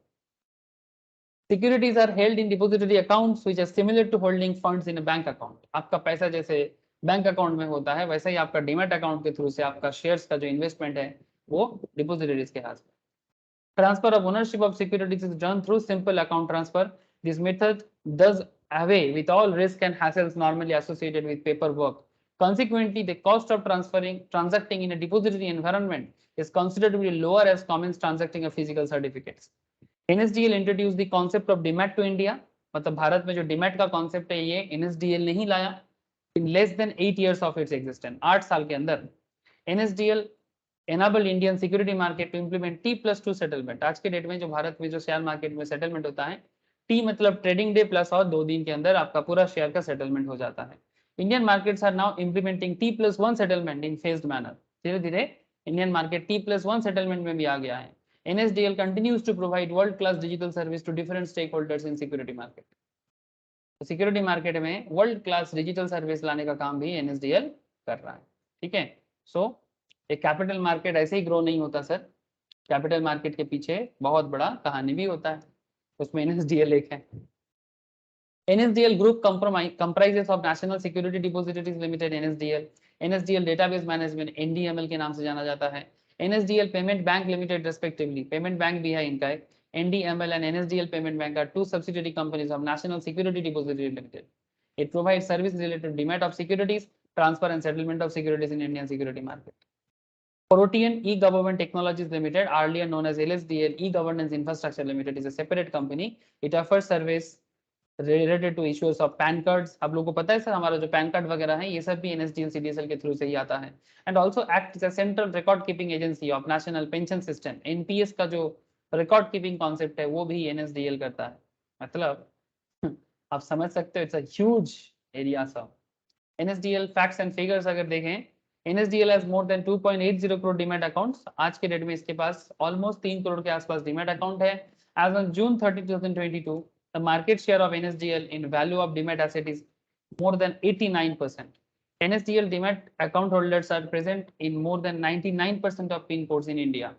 Speaker 1: Securities are held in depository accounts which are similar to holding funds in a bank account. आपका पैसा जैसे bank account में होता है वैसा ही आपका डीमैट अकाउंट के थ्रू से आपका शेयर्स का जो इन्वेस्टमेंट है वो डिपोजिटरीज के हाथ में। Transfer of ownership of securities is done through simple account transfer. This method does away with all risk and hassles normally associated with paperwork. Consequently, the cost of transacting in a depository environment is considerably lower as compared transacting a physical certificates. NSDL introduced the concept of demat to India. मतलब भारत में जो demat का concept है ये NSDL नहीं लाया। In less than 8 years of its existence, 8 साल के अंदर NSDL enable Indian security market to implement T+2 settlement. आज के डेट में जो भारत में जो शेयर मार्केट में सेटलमेंट होता है, T मतलब ट्रेडिंग डे प्लस और 2 दिन के अंदर आपका पूरा शेयर का सेटलमेंट हो जाता है। Indian markets are now implementing T+1 settlement in phased manner. धीरे धीरे इंडियन मार्केट T+1 सेटलमेंट में भी आ गया है। NSDL continues to provide world class digital service to different stakeholders in security market. Security market में वर्ल्ड क्लास डिजिटल सर्विस लाने का काम भी NSDL कर रहा है, ठीक है। सो एक कैपिटल मार्केट ऐसे ही ग्रो नहीं होता सर, कैपिटल मार्केट के पीछे बहुत बड़ा कहानी भी होता है, उसमें NSDL एक है। NSDL group comprises of National Security Depositories Limited NSDL, NSDL Database Management NDML के नाम से जाना जाता है, NSDL Payment Bank Limited respectively, payment bank भी है इनका एक, NDML and NSDL Payment Bank are two subsidiary companies of National Security Depository Limited. It provides services related to demat of securities, transfer and settlement of securities in Indian security market. Protean E-Government Technologies Limited, earlier known as LSDL E-Governance Infrastructure Limited, is a separate company. It offers service related to issues of pan cards. आप लोगों को पता है sir हमारा जो pan card वगैरह है ये सब भी NSDL CDSL के थ्रू से ही आता है। And also act as a central record keeping agency of national pension system. NPS का जो रिकॉर्ड कीपिंग कॉन्सेप्ट है वो भी NSDL करता है। मतलब आप समझ सकते हो it's a huge area sir. NSDL facts and figures अगर देखें, NSDL has more than 2.80 crore demat accounts. आज के डेट में इसके पास ऑलमोस्ट 3 करोड़ के आसपास डीमैट अकाउंट है। As on June 30, 2022, the market share of NSDL in value of demat asset is more than 89%. NSDL demat account holders are present in more than 99% of pin codes in India.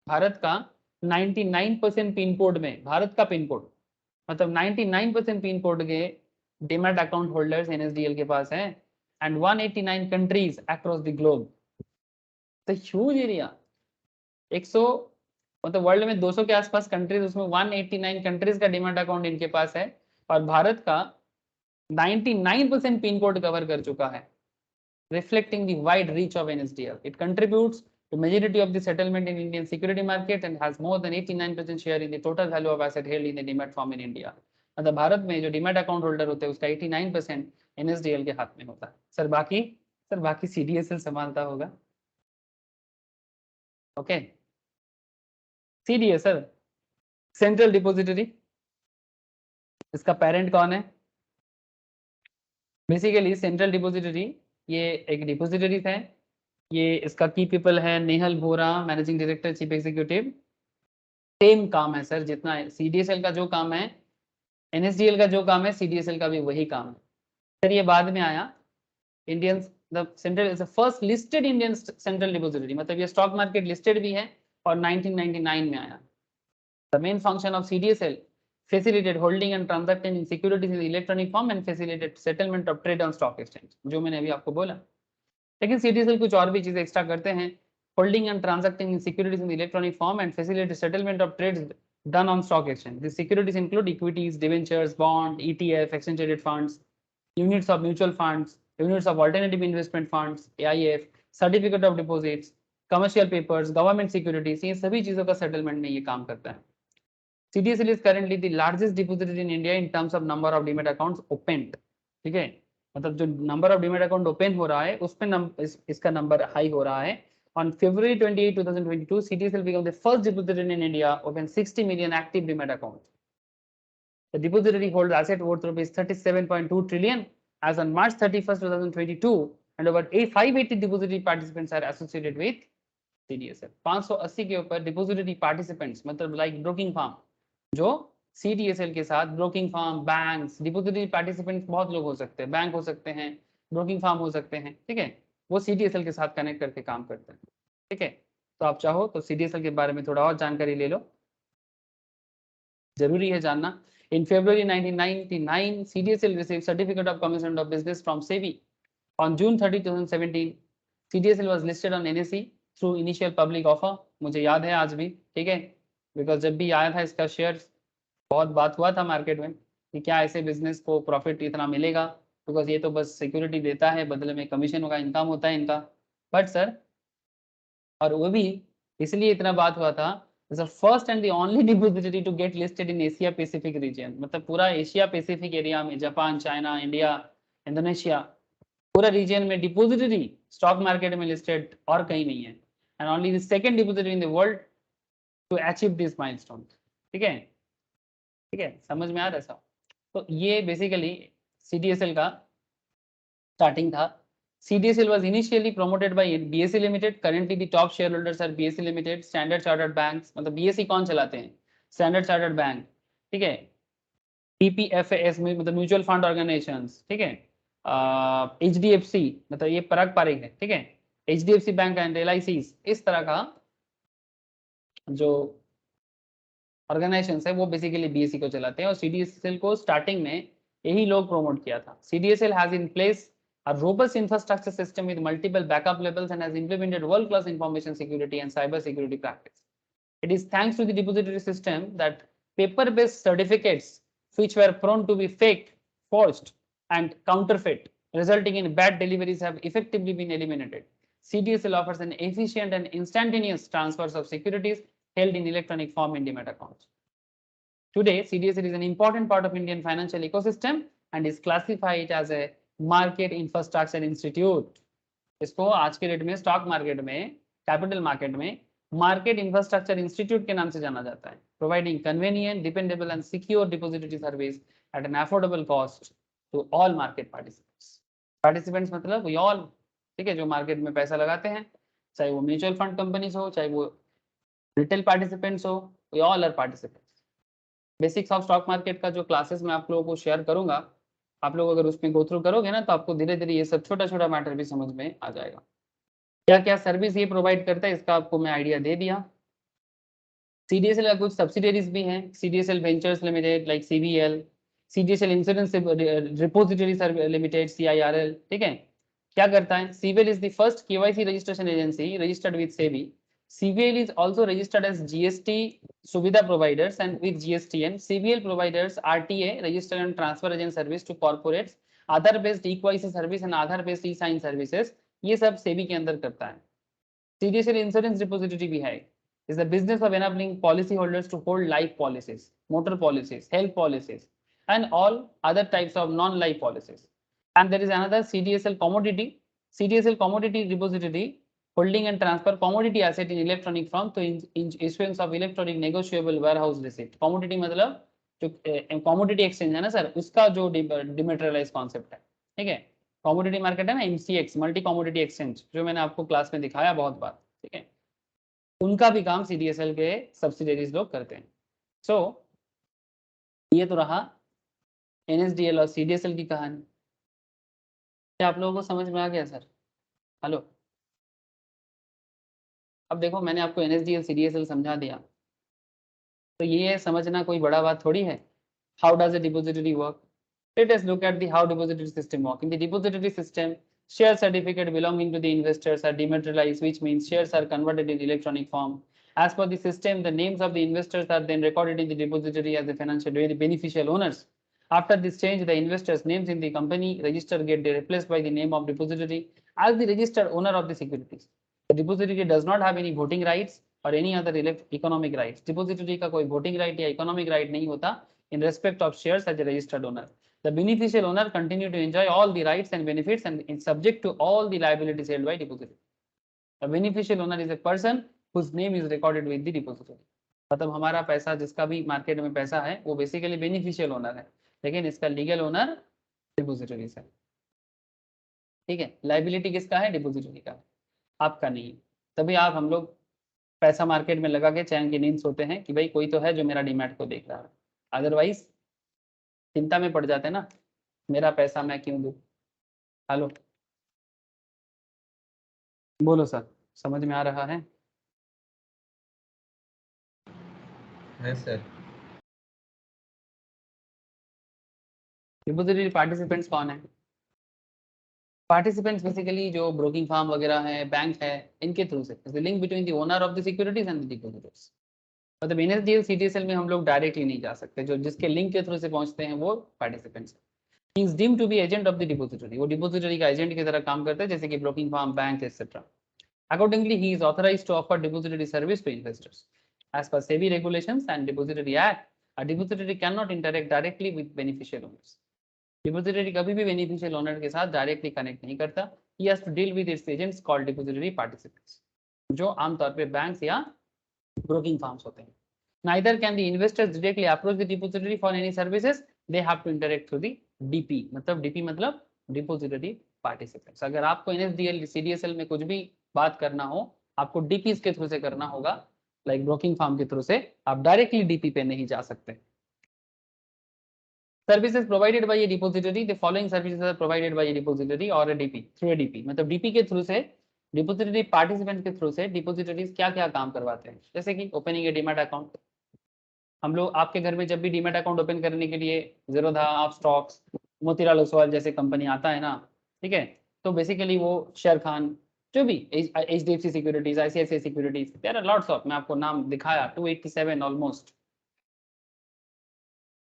Speaker 1: Bharat का 99% pin code में, भारत का pin code मतलब 99% pin code के demat account holders NSDL के पास हैं and 189 countries across the globe. The huge area. 100 मतलब world में 200 के आसपास कंट्रीज, उसमें 189 कंट्रीज का डीमैट अकाउंट इनके पास है और भारत का 99% पिन कोड कवर कर चुका है, reflecting the wide reach of NSDL. It contributes to majority of the settlement in Indian security market and has more than 89% share in the total value of asset held in the demat form in India. मतलब भारत में जो demat account holder होते हैं उसका 89% NSDL के हाथ में होता है। सर बाकी CDSL संभालता होगा। ओके, CDSL सेंट्रल डिपोजिटरी, इसका पेरेंट कौन है? बेसिकली सेंट्रल डिपोजिटरी ये एक डिपोजिटरी है, ये इसका की पीपल है Nehal Vora, managing director, chief executive. Same काम है सर, जितना CDSL का जो काम है, NSDL का जो काम है, CDSL का भी वही काम है सर। ये बाद में आया। Indian the central is the first listed Indian central depository, मतलब ये स्टॉक मार्केट लिस्टेड भी है और 1999 में आया। The main function of CDSL facilitate holding and transacting in securities in electronic form and facilitate settlement of trade on stock exchange, जो मैंने अभी आपको बोला। लेकिन CDSL कुछ और भी चीजें एक्स्ट्रा करते हैं, holding and transacting in securities in electronic form and facilitate settlement of trades done on stock exchange. These securities include equities, debentures, bond, ETF, exchange traded funds, units of mutual funds, units of alternative investment funds, AIF, certificate of deposits, commercial papers, government securities, ये सभी चीजों का settlement में ये काम करता है। CDSL is currently the largest depository in India in terms of number of demat accounts opened. ठीक है, मतलब जो number of demat account open हो रहा है उस पे इसका नंबर हाई हो रहा है। On February 28, 2022, CDSL became the first depository in India open 60 million active demat accounts. The depository holds asset worth rupees 37.2 trillion as on March 31st, 2022, and over 580 depository participants are associated with CDSL. 580 के ऊपर depository participants मतलब like broking firm जो CDSL के साथ broking firm, banks, depository participants बहुत लोग हो सकते हैं, बैंक हो सकते हैं, ब्रोकिंग फार्म हो सकते हैं, ठीक है, वो CDSL के साथ कनेक्ट करके काम करते हैं। ठीक है, तो आप चाहो तो CDSL के बारे में थोड़ा और जानकारी ले लो, जरूरी है जानना। In February 1999, CDSL received certificate of commencement of business from SEBI. On June 30, 2017, CDSL was listed on NSE through initial public offer. मुझे याद है आज भी, ठीक है, बिकॉज जब भी आया था इसका शेयर बहुत बात हुआ था मार्केट में कि क्या ऐसे बिजनेस को प्रॉफिट इतना मिलेगा, बिकॉज ये तो बस सिक्योरिटी देता है, बदले में कमीशन होगा, इनकम होता है इनका। बट सर, और वो भी इसलिए इतना बात हुआ था, first and the only depository to get listed in Asia Pacific region, मतलब पूरा एशिया पैसिफिक एरिया में, जापान, चाइना, इंडिया, इंडोनेशिया, पूरा रीजन में डिपोजिटरी स्टॉक मार्केट में लिस्टेड और कहीं नहीं है, and only the second depository in the world to achieve this milestone. ठीक है, ठीक है, समझ में आ रहा है सब। तो ये बेसिकली CDSL का स्टार्टिंग था। CDSL was initially promoted by BSE Limited. Currently the top shareholders are BSE Limited, Standard Chartered Banks, मतलब BSE कौन चलाते हैं? Standard Chartered Bank, ठीक है, PPFAS में मतलब म्यूचुअल फंड ऑर्गेनाइजेशंस, ठीक है, HDFC मतलब ये पराग पारिक है, ठीक है, HDFC बैंक एंड LIC, इस तरह का जो ऑर्गेनाइजेशंस है वो बेसिकली BSE को चलाते हैं, और CDSL को स्टार्टिंग में यही लोग प्रमोट किया था। CDSL has in place a robust infrastructure system with multiple backup levels and has implemented world-class information security and cyber security practice. It is thanks to the depository system that paper-based certificates which were prone to be faked, forged, and counterfeit, resulting in bad deliveries, have effectively been eliminated. CDSL offers an efficient and instantaneous transfers of securities held in electronic form in demat accounts. Today, CDSL is an important part of Indian financial ecosystem and is classified as a market infrastructure institute. इसको आज के date में stock market में, capital market में market infrastructure institute के नाम से जाना जाता है, providing convenient, dependable and secure depository service at an affordable cost to all market participants मतलब वी ऑल, ठीक है, जो मार्केट में पैसा लगाते हैं, चाहे वो म्यूचुअल फंड कंपनीज हो, चाहे वो रिटेल पार्टिसिपेंट्स हो, we all are participants. Basics of stock market का जो क्लासेस मैं आप लोगों को शेयर करूंगा, आप लोग अगर उसमें गो थ्रू करोगे ना तो आपको धीरे धीरे ये सब छोटा छोटा मैटर भी समझ में आ जाएगा। क्या क्या सर्विस ये प्रोवाइड करता है इसका आपको मैं आइडिया दे दिया। CDSL का कुछ सब्सिडरीज भी हैं, CDSL ventures limited like CVL, CDSL insurance repository limited CIRL, ठीक है। क्या करता है? CVL is the first KYC registration agency registered with SEBI. CVL is also registered as GST Suvidha providers, and with GSTN, CVL providers RTA, register and transfer agent service to corporates, Aadhaar based eKYC service and Aadhaar based e-sign services, ये सब SEBI के अंदर करता है। CDSL insurance repository भी है, is the business of enabling policy holders to hold life policies, motor policies, health policies, and all other types of non-life policies. And there is another CDSL commodity repository holding and transfer commodity asset in electronic form to issuance of electronic negotiable warehouse receipt. commodity मतलब जो commodity exchange है ना sir, उसका जो डिमेटेरियलाइज concept है, ठीक है। commodity market है ना, MCX मल्टी कॉमोडिटी एक्सचेंज, जो मैंने आपको क्लास में दिखाया बहुत बार, ठीक है, उनका भी काम CDSL के सब्सिडरीज लोग करते हैं। सो ये तो रहा NSDL और CDSL की कहानी। क्या आप लोगों को समझ में आ गया सर? हेलो। अब देखो मैंने आपको NSDL CDSL समझा दिया, तो ये समझना कोई बड़ा बात थोड़ी है। How does a depository work? Let us look at the how depository system work. In the depository system, share certificate belonging to the investors are dematerialized, which means shares are converted in electronic form. As per the system, the names of the investors are then recorded in the depository as the financial beneficial owners. After this change, the investors' names in the company register get replaced by the name of depository as the registered owner of the securities. The depository does not have any voting rights or any other economic rights. Depository का कोई voting right या economic right नहीं होता in respect of shares as a registered owner. The beneficial owner continue to enjoy all the rights and benefits and is subject to all the liabilities held by depository. The beneficial owner is a person whose name is recorded with the depository. मतलब हमारा पैसा जिसका भी market में पैसा है वो basically beneficial owner है, लेकिन इसका लीगल ओनर डिपोजिटरी है। ठीक है, लाइबिलिटी किसका है? डिपोजिटरी का, आपका नहीं। तभी आप हम लोग पैसा मार्केट में लगा के चैन की नींद सोते हैं कि भाई कोई तो है जो मेरा डीमैट को देख रहा है, अदरवाइज चिंता में पड़ जाते हैं ना, मेरा पैसा मैं क्यों दूं। हेलो, बोलो सर, समझ में आ रहा है?
Speaker 2: है सर।
Speaker 1: डिपोजिटरी पार्टिसिपेंट्स कौन है? पार्टिसिपेंट्स बेसिकली जो ब्रोकिंग फार्म वगैरह है, बैंक है, इनके थ्रू से the link between the owner of the securities and the depositors. मतलब NSDL CDSL में हम लोग डायरेक्टली नहीं जा सकते, जो जिसके लिंक के थ्रू से पहुंचते हैं वो participants. He is deemed to be agent of the depository, वो डिपोजिटरी का एजेंट की तरह काम करते हैं, जैसे कि broking firm, bank etcetera. Accordingly, he is authorized to offer depository service to investors. As per SEBI regulations and Depository Act, a depository cannot interact directly with beneficial owners. Depository कभी भी beneficial owner के साथ directly connect नहीं करता. He has to deal with its agents called depository participants, जो आमतौर पे banks या broking firms होते हैं. Neither can the investors directly approach the depository for any services. They have to interact through the DP. मतलब DP मतलब depository participants. अगर आपको NSDL CDSL में कुछ भी बात करना हो, आपको DPs के थ्रू से करना होगा, लाइक ब्रोकिंग फार्म के थ्रू से, आप डायरेक्टली DP पे नहीं जा सकते। Services provided by a depository, the following services are provided by a depository और a DP, through a DP। मतलब DP के थ्रू से, डिपोजिटरी पार्टिसिपेंट के थ्रू से डिपोजिटरीज क्या क्या काम करवाते हैं, जैसे कि ओपनिंग ए डीमैट अकाउंट। हम लोग आपके घर में जब भी डीमैट अकाउंट ओपन करने के लिए जीरोधा, आप स्टॉक्स, मोतीलाल ओसवाल जैसे कंपनी आता है ना, ठीक है, तो बेसिकली वो शेर खान, जो भी HDFC securities, ICICI securities, there are lots of, मैं आपको नाम दिखाया 287 almost.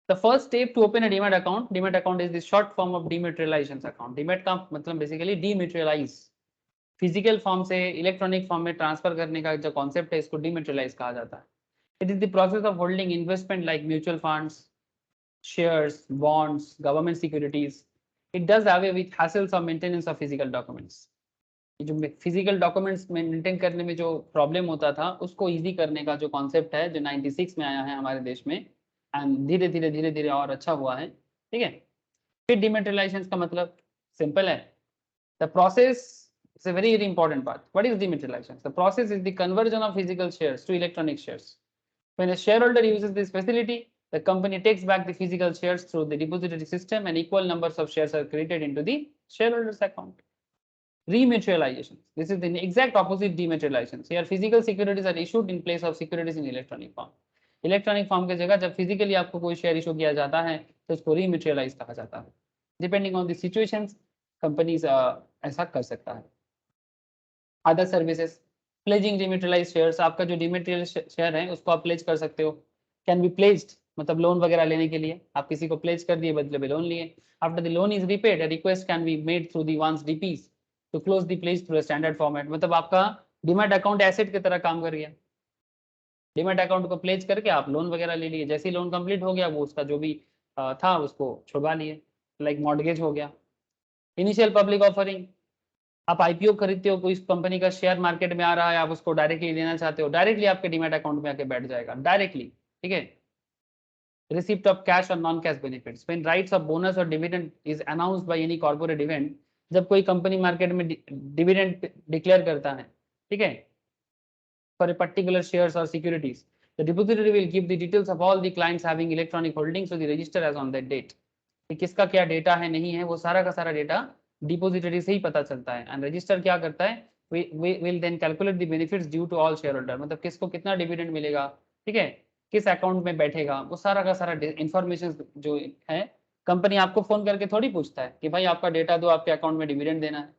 Speaker 1: The first step to open a demat account is the short form of dematerialization account. Demat का मतलब बेसिकली डीमेटेरियलाइज, फिजिकल फॉर्म से इलेक्ट्रॉनिक फॉर्म में transfer करने का जो कॉन्सेप्ट है, इसको डीमेटेरियलाइज कहा जाता है। It is the process of holding investment like mutual funds, shares, bonds, government securities. It does away with hassles of maintenance of physical documents. जो फिजिकल डॉक्यूमेंट्स में मेंटेन करने में जो प्रॉब्लम होता था, उसको इजी करने का जो कॉन्सेप्ट है, जो 96 में आया है हमारे देश में, एंड धीरे धीरे और अच्छा हुआ है। ठीक है, फिर डिमेटेरियलाइजेशन का मतलब सिंपल है, the process is a very important part. What is dematerialization? The process is the conversion of physical shares to electronic shares. When a shareholder uses this facility, the company takes back the physical shares through the depository system and equal numbers of shares are created into the shareholder's account. Rematerialization. This is the exact opposite dematerialization. Here physical securities are issued in place of securities in electronic form. Electronic form की जगह जब physically आपको कोई share issue किया जाता है तो उसको रीमेटेरियलाइज कहा जाता है। Depending on the situations companies ऐसा कर सकता है। Other services, pledging dematerialise shares, आपका जो डिमेटेरियल शेयर है उसको आप प्लेज कर सकते हो। कैन बी प्लेज्ड मतलब लोन वगैरह लेने के लिए आप किसी को प्लेज कर दिए, बदले में लोन लिए। After the loan is repaid, a request can be made through the one's DPs to close the pledge through a standard format। मतलब आपका डीमैट अकाउंट एसेट की तरह काम कर गया। डीमैट अकाउंट को प्लेज करके आप लोन वगैरह ले लिए, जैसे ही लोन कंप्लीट हो गया वो उसका जो भी था उसको छुड़वा लिए, लाइक मॉर्गेज हो गया। इनिशियल पब्लिक ऑफरिंग, आप IPO खरीदते हो, कोई कंपनी का शेयर मार्केट में आ रहा है, आप उसको डायरेक्टली लेना चाहते हो, डायरेक्टली आपके डीमैट अकाउंट में आके बैठ जाएगा डायरेक्टली। ठीक है, receipt of cash or non-cash benefits when rights of bonus or dividend is announced by any corporate event। जब कोई कंपनी मार्केट में डिविडेंड डिक्लेयर करता है, ठीक है, for a particular shares or securities, the depository will give the details of all the clients having electronic holdings to the register as on that date। किसका क्या data है नहीं है, वो सारा का सारा डेटा डिपोजिटरी से ही पता चलता है। एंड रजिस्टर क्या करता है, will then calculate the benefits due to all share holder, मतलब किसको कितना डिविडेंड मिलेगा, ठीक है, किस अकाउंट में बैठेगा, वो सारा का सारा इंफॉर्मेशन जो है कंपनी आपको फोन करके थोड़ी पूछता है कि भाई आपका डेटा दो, आपके अकाउंट में डिविडेंड देना है,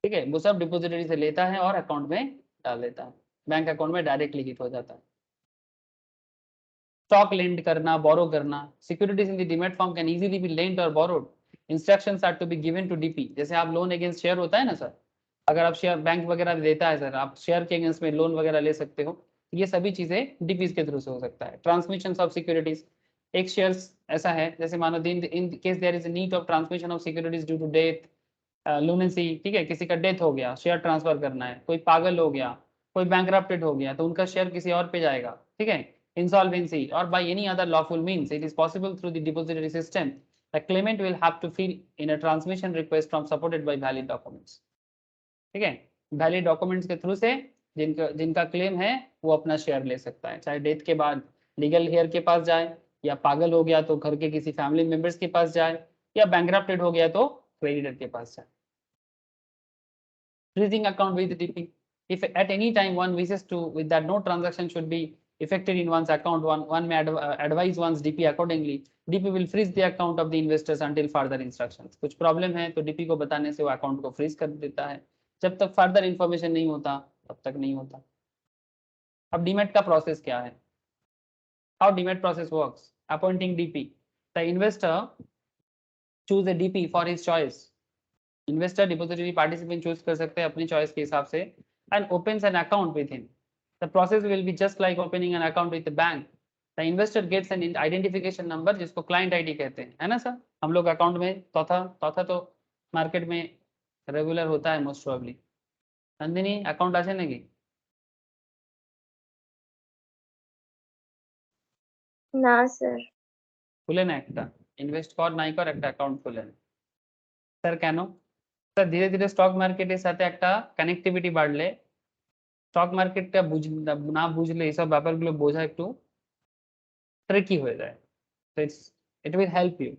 Speaker 1: ठीक है, वो सब डिपोजिटरी से लेता है और अकाउंट में डाल देता है, बैंक अकाउंट में डायरेक्टली हिट हो जाता है। स्टॉक लेंड करना, बोरो करना, securities in the demat form can easily be lend और borrowed, instructions are to be given to DP, जैसे आप लोन अगेंस्ट शेयर होता है ना सर, अगर आप शेयर बैंक वगैरह देता है सर, आप शेयर के अगेंस्ट में लोन वगैरह ले सकते हो, ये सभी चीजें डीपीज के थ्रू से हो सकता है। ट्रांसमिशन ऑफ सिक्योरिटीज, एक शेयर ऐसा है जैसे मानो in case there is need of transmission of securities due to death, lunacy, ठीक है, किसी का डेथ हो गया, शेयर ट्रांसफर करना है, कोई पागल हो गया, कोई बैंकरप्टेड हो गया, तो उनका शेयर किसी और पे जाएगा, ठीक है, इंसॉल्वेंसी और by any other lawful means it is possible through the depository system, the claimant will have to fill in a transmission request from supported by valid documents, ठीक है, वैलिड डॉक्यूमेंट्स के थ्रू से जिनका जिनका claim है वो अपना share ले सकता है, चाहे डेथ के बाद लीगल हेयर के पास जाए, या पागल हो गया तो घर के किसी फैमिली मेंबर्स के पास जाए, या बैंकरप्टेड हो गया तो क्रेडिटर के पास जाए। Freezing account with DP. If at any time one wishes to, with that no transaction should be effected in one's account, one may advise one's DP accordingly. DP will freeze the account of the investors until further instructions. कुछ problem है तो DP को बताने से वो account को freeze कर देता है, जब तक फर्दर इंफॉर्मेशन नहीं होता तब तक नहीं होता। अब डीमैट का प्रोसेस क्या है, how demat process works, appointing DP, the investor choose a DP for his choice, investor depository participant choose कर सकते हैं अपनी चॉइस के हिसाब से, and opens an account with him, the process will be just like opening an account with the bank, the investor gets an identification number जिसको client ID कहते हैं, है ना सर, हम लोग अकाउंट में तोथा तो मार्केट में रेगुलर होता है मोस्ट प्रोबेबली। नंदिनी अकाउंट আছে নাকি?
Speaker 3: না স্যার।
Speaker 1: খুলে না একটা, ইনভেস্ট কর নাই কর একটা অ্যাকাউন্ট খুলে না স্যার, কেন স্যার, ধীরে ধীরে স্টক মার্কেটের সাথে একটা কানেক্টিভিটি বাড়লে, স্টক মার্কেটটা না বুঝলে এইসব ব্যাপারগুলো বোঝা একটু ট্রিকি হয়ে যায়, তো इट विल हेल्प यू,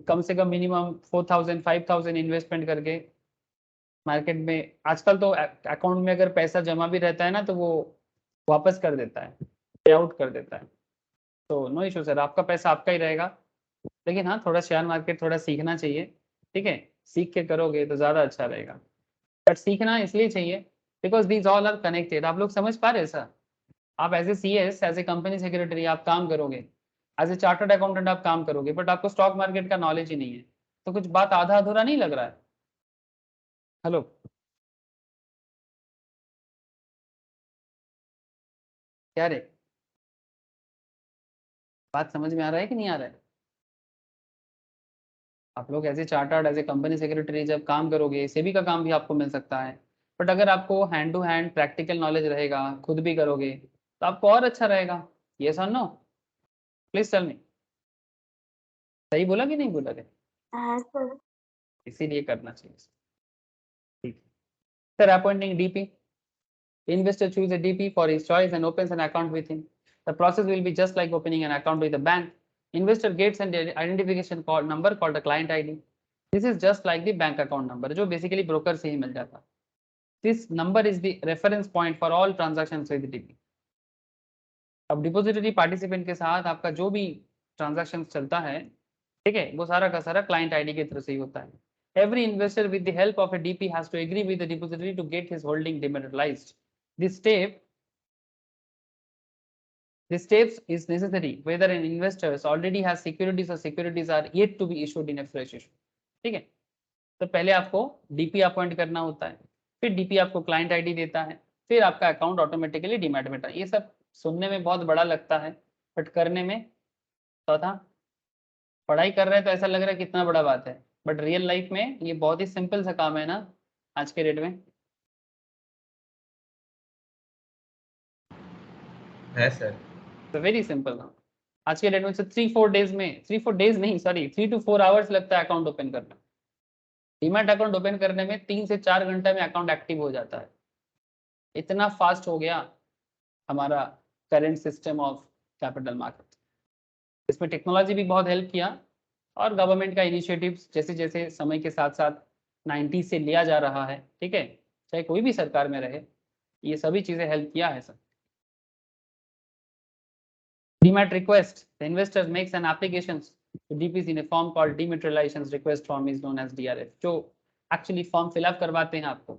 Speaker 1: कम से कम मिनिमम 4000 5000 इन्वेस्टमेंट करके मार्केट में, आजकल तो अकाउंट में अगर पैसा जमा भी रहता है ना तो वो वापस कर देता है, पे आउट कर देता है, तो नो इशू सर, आपका पैसा आपका ही रहेगा, लेकिन हाँ थोड़ा शेयर मार्केट थोड़ा सीखना चाहिए, ठीक है, सीख के करोगे तो ज़्यादा अच्छा रहेगा, बट सीखना इसलिए चाहिए because these all are connected. आप लोग समझ पा रहे हैं सर, आप as a CS, as a company secretary आप काम करोगे, एज ए चार्टर्ड अकाउंटेंट आप काम करोगे, बट आपको स्टॉक मार्केट का नॉलेज ही नहीं है, तो कुछ बात आधा अधूरा नहीं लग रहा है? हेलो, क्या रे, बात समझ में आ रहा है कि नहीं आ रहा है? आप लोग as a chartered, as a company secretary जब काम करोगे, सेबी का काम भी आपको मिल सकता है, बट अगर आपको hand to hand practical knowledge रहेगा, खुद भी करोगे तो आपको और अच्छा रहेगा। यस और नो, प्लीज टेल मी, सही बोला कि नहीं बोला रे?
Speaker 3: হ্যাঁ স্যার।
Speaker 1: इसीलिए करना चाहिए, ठीक है sir. Appointing DP, investor choose a DP for his choice and opens an account with him, the process will be just like opening an account with a bank, investor gets an identification called number called a client ID, this is just like the bank account number जो basically broker से ही मिल जाता, this number is the reference point for all transactions with DP। अब depository participant के साथ आपका जो भी transaction चलता है, ठीक है, वो सारा का सारा क्लाइंट आईडी के थ्रू से ही होता है। Every investor with the help of a DP has to agree with the depository to get his holding dematerialized. This steps is necessary whether an investor already has securities or securities are yet to be issued in a fresh issue, ठीक है। तो पहले आपको DP appoint करना होता है, फिर DP आपको क्लाइंट आईडी देता है, फिर आपका अकाउंट ऑटोमेटिकली डीमैट में। ये सब सुनने में बहुत बड़ा लगता है, बट करने में तो था, पढ़ाई कर रहे हैं तो ऐसा लग रहा है कितना बड़ा बात है, बट रियल लाइफ में ये बहुत ही सिंपल सा काम है ना आज के डेट में।
Speaker 2: है सर,
Speaker 1: तो वेरी सिंपल ना, आज के डेट में से 3-4 डेज में, 3-4 डेज नहीं सॉरी 3 to 4 आवर्स लगता है अकाउंट ओपन करना। डीमैट अकाउंट ओपन करने में 3 से 4 घंटे में अकाउंट एक्टिव हो जाता है, इतना फास्ट हो गया हमारा current system of capital market. इसमें टेक्नोलॉजी भी बहुत हेल्प किया, और गवर्नमेंट का इनिशिएटिव्स जैसे जैसे समय के साथ साथ 90 से लिया जा रहा है, ठीक है, चाहे कोई भी सरकार में रहे, ये सभी चीजें हेल्प किया है sir. Demat request, the investor makes an application to DPs in a form called dematerialisation request form is known as DRF, जो एक्चुअली फॉर्म फिलअप करवाते हैं आपको।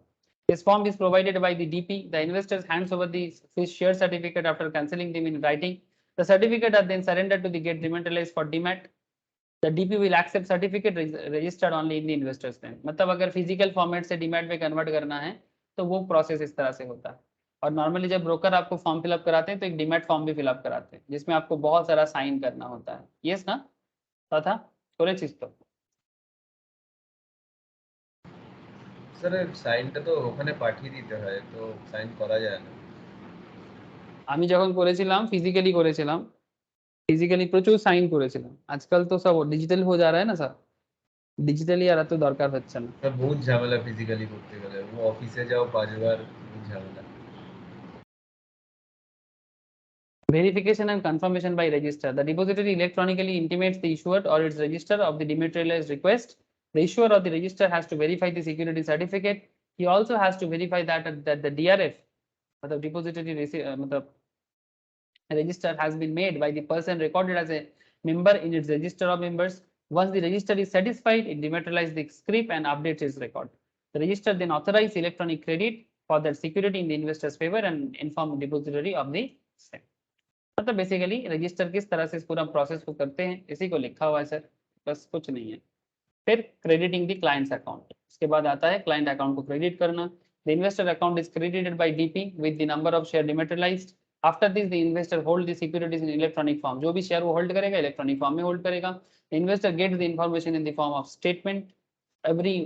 Speaker 1: This form is provided by the DP. The investor hands over the share certificate after cancelling them in writing. The certificate are then surrendered to the get dematerialized for demat. The DP will accept certificate registered only in the investors name. मतलब अगर physical format से demat में convert करना है तो वो process इस तरह से होता है। और नॉर्मली जब ब्रोकर आपको फॉर्म फिलअप कराते हैं तो एक डीमैट फॉर्म भी फिलअप कराते हैं जिसमें आपको बहुत सारा साइन करना होता है। यस ना तथा थोड़े चीज तो
Speaker 2: স্যার সাইনটা তো ওখানে পাঠিয়ে দিতে হয়, তো সাইন করা যায় না।
Speaker 1: আমি যখন করেছিলাম ফিজিক্যালি করেছিলাম, ফিজিক্যালি প্রচুর সাইন করেছিলাম। আজকাল তো সব ডিজিটাল হয়ে যা रहा है ना স্যার, ডিজিটালি আর এত দরকার হচ্ছে না।
Speaker 2: স্যার বহুত ঝামেলা ফিজিক্যালি করতে গেলে, ও অফিসে যাও 5 বার, বহুত ঝামেলা।
Speaker 1: Verification and confirmation by register. The depository electronically intimates the issuer or its register of the dematerialized request. The issuer or the register has to verify the security certificate. He also has to verify that the DRF, the depository register has been made by the person recorded as a member in its register of members. Once the register is satisfied, it dematerializes the script and updates its record. The register then authorizes electronic credit for that security in the investor's favor and inform the depository of the same. मतलब basically register किस तरह से इस पूरा process को करते हैं इसी को लिखा हुआ है सर, बस कुछ नहीं है। फिर क्रेडिटिंग द क्लाइंट्स अकाउंट, इसके बाद आता है क्लाइंट अकाउंट को क्रेडिट करना। The investor account is credited by DP with the number of share dematerialised. After this the investor hold the securities in electronic form, जो भी शेयर वो hold करेगा इलेक्ट्रॉनिक फॉर्म में होल्ड करेगा। The investor gets the information in the form of statement, every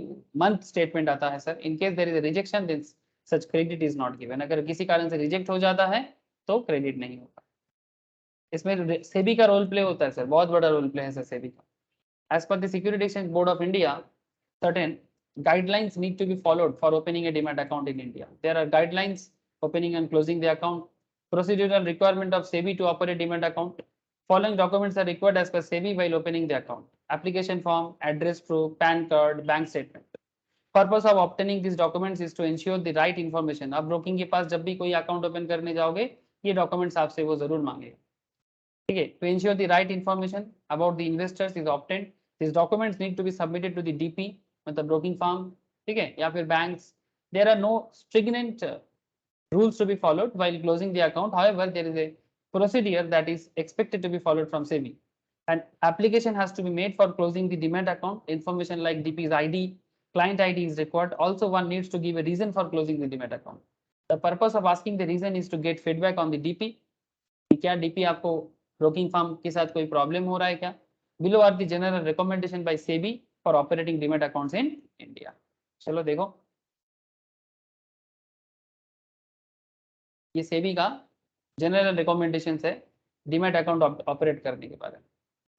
Speaker 1: month statement आता है sir. In case there is a rejection then such credit is not given, अगर किसी कारण से रिजेक्ट हो जाता है तो क्रेडिट नहीं होगा। इसमें सेबी का रोल प्ले होता है सर, बहुत बड़ा रोल प्ले है सर सेबी का। As per the Security Exchange Board of India, certain guidelines need to be followed for opening a demat account in India. There are guidelines opening and closing the account, procedural requirement of SEBI to operate demat account. Following documents are required as per SEBI while opening the account: application form, address proof, PAN card, bank statement. Purpose of obtaining these documents is to ensure the right information. अब broking के पास जब भी कोई account open करने जाओगे ये documents आपसे वो जरूर मांगेगा, ठीक है। To ensure the right information about the investors is obtained, these documents need to be submitted to the DP, मतलब ब्रोकिंग फर्म, ठीक है, या फिर banks. There are no stringent rules to be followed while closing the account. However, there is a procedure that is expected to be followed from SEBI. An application has to be made for closing the demat account. Information like DP's ID, client ID is required. Also, one needs to give a reason for closing the demat account. The purpose of asking the reason is to get feedback on the DP. क्या DP आपको broking firm के साथ कोई problem हो रहा है क्या? Below are the general recommendation by SEBI for operating demat accounts in India. चलो देखो ये सेबी का जनरल रिकमेंडेशन है डीमैट अकाउंट ऑपरेट करने के बारे में।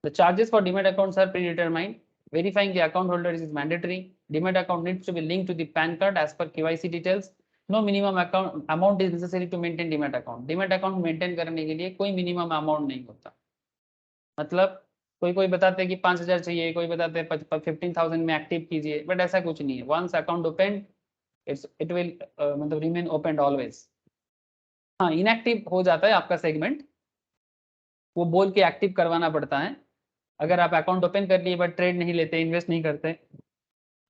Speaker 1: The charges for demat accounts are predetermined. Verifying the account holder is mandatory. Demat account needs to be linked to the PAN card as per KYC details. No minimum account amount is necessary to maintain demat account. Demat account maintain करने के लिए कोई minimum amount नहीं होता, मतलब कोई बताते हैं कि 5,000 चाहिए, कोई बताते हैं 15,000 में एक्टिव कीजिए, बट ऐसा कुछ नहीं है। Once account open it will मतलब रिमेन ओपन ऑलवेज। हाँ इनएक्टिव हो जाता है आपका सेगमेंट, वो बोल के एक्टिव करवाना पड़ता है। अगर आप अकाउंट ओपन कर लिए बट ट्रेड नहीं लेते, इन्वेस्ट नहीं करते,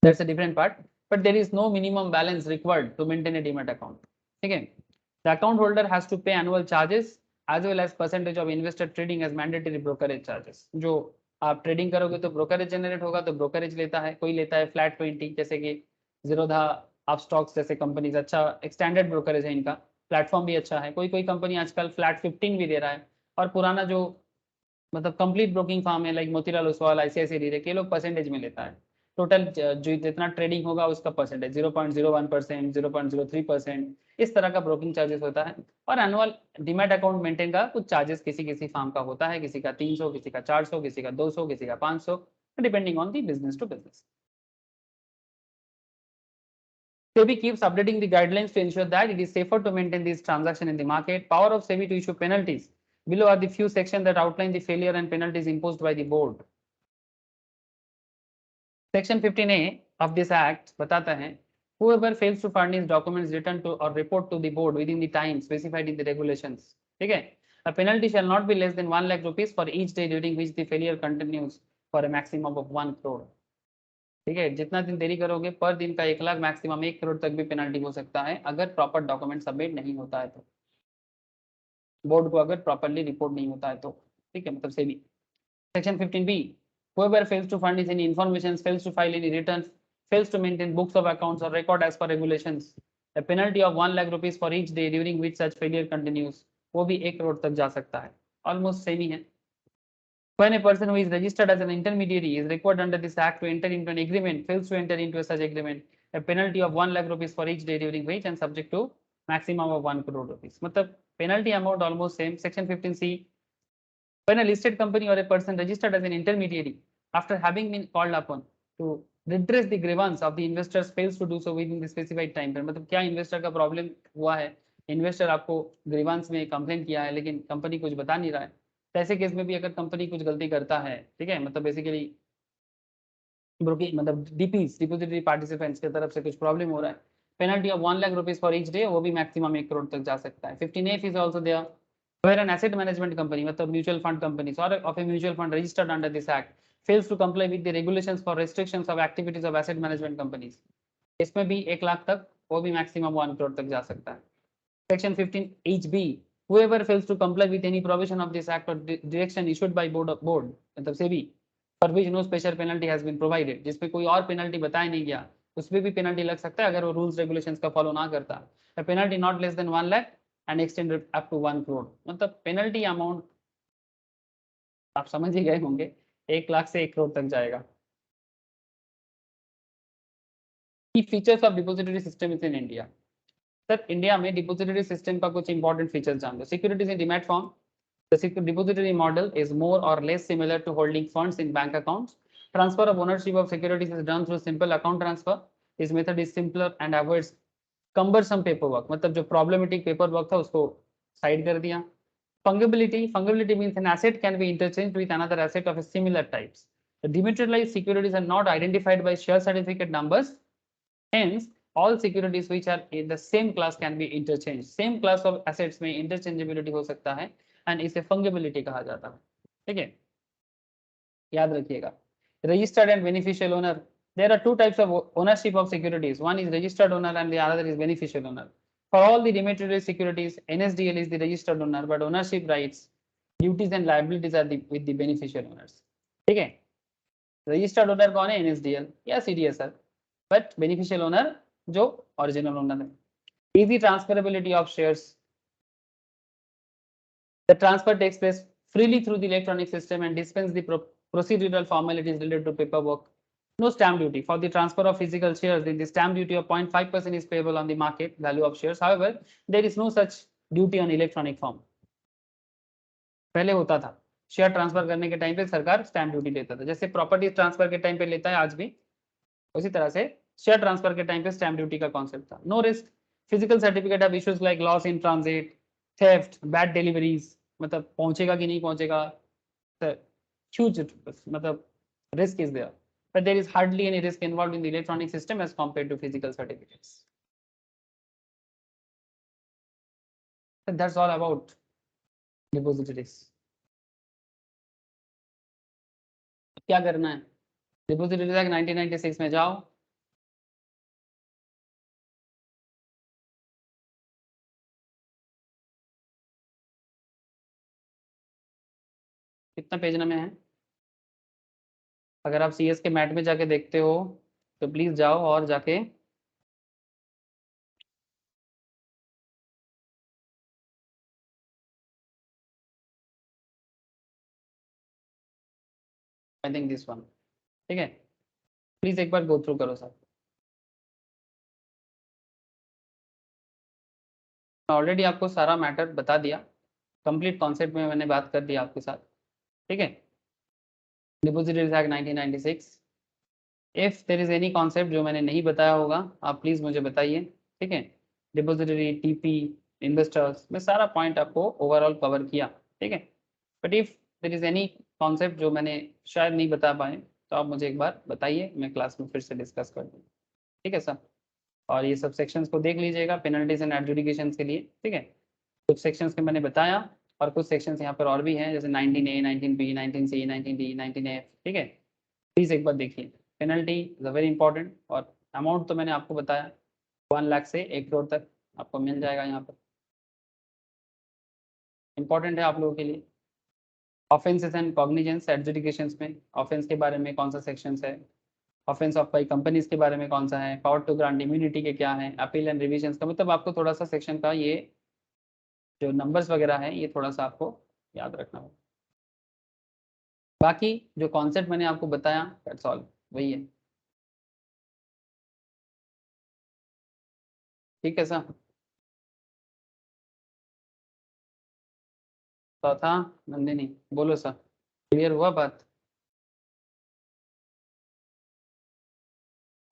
Speaker 1: that's a different part, but there is no minimum balance required to maintain a demat account, ठीक है। The account holder has to pay annual charges as well as percentage of investor trading as mandatory brokerage charges। जो आप trading करोगे तो brokerage generate होगा, तो brokerage लेता है, कोई लेता है फ्लैट 20 जैसे कि जीरोधा, आप स्टॉक्स जैसे कंपनीज, अच्छा एक स्टैंडर्ड ब्रोकरेज है इनका, प्लेटफॉर्म भी अच्छा है। कोई कंपनी आजकल फ्लैट 15 भी दे रहा है। और पुराना जो मतलब कंप्लीट ब्रोकिंग फार्म है like Motilal Oswal, ICICI direct, ये लोग परसेंटेज में लेता है। टोटल जो जितना ट्रेडिंग होगा उसका परसेंटेज 0.01%, 0.03%, इस तरह का ब्रोकिंग चार्जेस होता है। और एनुअल डीमैट अकाउंट मेंटेन का कुछ चार्जेस किसी फार्म का होता है, किसी का 300, किसी का 400, किसी का 200, किसी का 500, depending on the business to business. SEBI keeps updating the guidelines to ensure that it is safer to maintain these transactions in the market. Power of SEBI to issue penalties. Below are the few sections that outline the failure and penalties imposed by the board. Section 15A of this act बताता है whoever fails to furnish documents return to or report to the board within the time specified in the regulations. ठीक है, a penalty shall not be less than 1 lakh rupees for each day during which the failure continues for a maximum of 1 crore. ठीक है, जितना दिन देरी करोगे पर दिन का 1 लाख मैक्सिमम 1 करोड़ तक भी पेनल्टी हो सकता है अगर प्रॉपर डॉक्यूमेंट सबमिट नहीं होता है तो, बोर्ड को अगर प्रॉपरली रिपोर्ट नहीं होता है तो, ठीक है, मतलब SEBI. Section 15B, whoever fails to furnish any information, fails to file any returns, fails to maintain books of accounts or record as per regulations, a penalty of 1 lakh rupees for each day during which such failure continues, वो भी 1 करोड़ तक जा सकता है, almost same ही है। When a person who is registered as an intermediary is required under this act to enter into an agreement, fails to enter into such agreement, a penalty of 1 lakh rupees for each day during which and subject to maximum of 1 crore rupees. मतलब penalty amount almost same. Section 15C, when a listed company or a person registered as an intermediary after having been called upon to redress the grievance of the investors fails to do so within the specified time frame, मतलब क्या investor का problem हुआ है, investor आपको grievance में complain किया है लेकिन कंपनी कुछ बता नहीं रहा है, तो ऐसे केस में भी अगर कंपनी कुछ गलती करता है, ठीक है, मतलब बेसिकली ब्रोकिंग मतलब डीपीज डिपोजिटरी पार्टिसिपेंट्स की तरफ से कुछ प्रॉब्लम हो रहा है, penalty of 1 lakh rupees for each day, वो भी मैक्सिमम 1 करोड़ तक जा सकता है। 15F is also there, where an asset management company मतलब म्यूचुअल फंड कंपनीज और of a mutual fund registered under this act fails to comply with the regulations for restrictions of activities of asset management companies, इसमें भी 1 लाख तक, वो भी maximum 1 crore तक जा सकता है। Section 15HB, whoever fails to comply with any provision of this act or direction issued by board मतलब SEBI for which no special penalty has been provided, जिसमें कोई और पेनल्टी बताया नहीं गया, उसमें भी पेनल्टी लग सकता है अगर वो रूल्स रेगुलेशंस का फॉलो ना करता। Penalty not less than 1 lakh and extended up to 1 crore, मतलब पेनल्टी अमाउंट आप समझ ही गए होंगे, 1 लाख से 1 करोड़ तक जाएगा। Key features of depository system in India, sir India में डिपॉजिटरी सिस्टम का कुछ इंपॉर्टेंट फीचर्स जान लो। Securities in demat form, the depository model is more or less similar to holding funds in bank accounts. Transfer of ownership of securities is done through simple account transfer. This method is simpler and avoids cumbersome paperwork, मतलब जो problematic paperwork था उसको side कर दिया। Fungibility means an asset can be interchanged with another asset of a similar types. The dematerialized securities are not identified by share certificate numbers. Hence, all securities which are in the same class can be interchanged. Same class of assets में interchangeability हो सकता है and इसे fungibility कहा जाता है, ठीक है, याद रखिएगा। Registered and beneficial owner, there are two types of ownership of securities, one is registered owner and the other is beneficial owner. For all the dematerial securities NSDL is the registered owner but ownership rights duties and liabilities are with the beneficial owners, ठीक है। Registered owner कौन है, NSDL या CDSR, but beneficial owner जो original owner है। Easy transferability of shares, the transfer takes place freely through the electronic system and dispense the procedural formalities related to paperwork. No stamp duty for the transfer of physical shares. The stamp duty of 0.5% is payable on the market value of shares. However, there is no such duty on electronic form. पहले होता था, share transfer करने के time पे सरकार stamp duty लेता था, जैसे प्रॉपर्टी ट्रांसफर के टाइम पे लेता है आज भी, उसी तरह से शेयर ट्रांसफर के टाइम पे स्टैम्प ड्यूटी का कॉन्सेप्ट था। No risk, physical certificate of issues like loss in transit, theft, bad deliveries, मतलब पहुंचेगा कि नहीं पहुंचेगा, huge मतलब risk is there, but there is hardly any risk involved in the electronic system as compared to physical certificates. So that's all about depositories. क्या करना है, depositories act 1996 में जाओ, कितना पेज नंबर है, अगर आप सीएस के मैट में जाके देखते हो तो प्लीज जाओ और जाके आई थिंक दिस वन, ठीक है, प्लीज एक बार गो थ्रू करो सर। ऑलरेडी आपको सारा मैटर बता दिया, कंप्लीट कॉन्सेप्ट में मैंने बात कर दिया आपके साथ, ठीक है। Depositories act 1996, if there is any concept जो मैंने नहीं बताया होगा आप प्लीज मुझे बताइए, ठीक है। डिपोजिटरी, टीपी, इन्वेस्टर्स में सारा पॉइंट आपको ओवरऑल कवर किया, ठीक है। But if there is any concept जो मैंने शायद नहीं बता पाए तो आप मुझे एक बार बताइए, मैं क्लास में फिर से डिस्कस कर दूँ, ठीक है सर। और ये सब सेक्शंस को देख लीजिएगा पेनल्टीज एंड एडजुडिकेशंस के लिए, ठीक है। कुछ सेक्शंस के मैंने बताया और कुछ सेक्शंस यहाँ पर और भी हैं, जैसे 19A, 19B, 19C, 19D, 19F, ठीक है। प्लीज़ एक बार देखिए, penalty is a very important, और अमाउंट तो मैंने आपको बताया 1 लाख से 1 करोड़ तक आपको मिल जाएगा यहाँ पर, इंपॉर्टेंट है आप लोगों के लिए। ऑफेंसेस एंड कॉग्निजेंस एडजुडिकेशंस में ऑफेंस के बारे में कौन सा सेक्शंस है, ऑफेंस ऑफ बाई कंपनीज के बारे में कौन सा है, पावर टू ग्रांट इम्यूनिटी के क्या है, अपील एंड रिविजन्स का, मतलब आपको थोड़ा सा सेक्शन का ये जो नंबर्स वगैरह है ये थोड़ा सा आपको याद रखना होगा। बाकी जो कॉन्सेप्ट मैंने आपको बताया दैट्स ऑल, वही है, ठीक है सर। तो था नंदिनी, बोलो सर, क्लियर हुआ बात?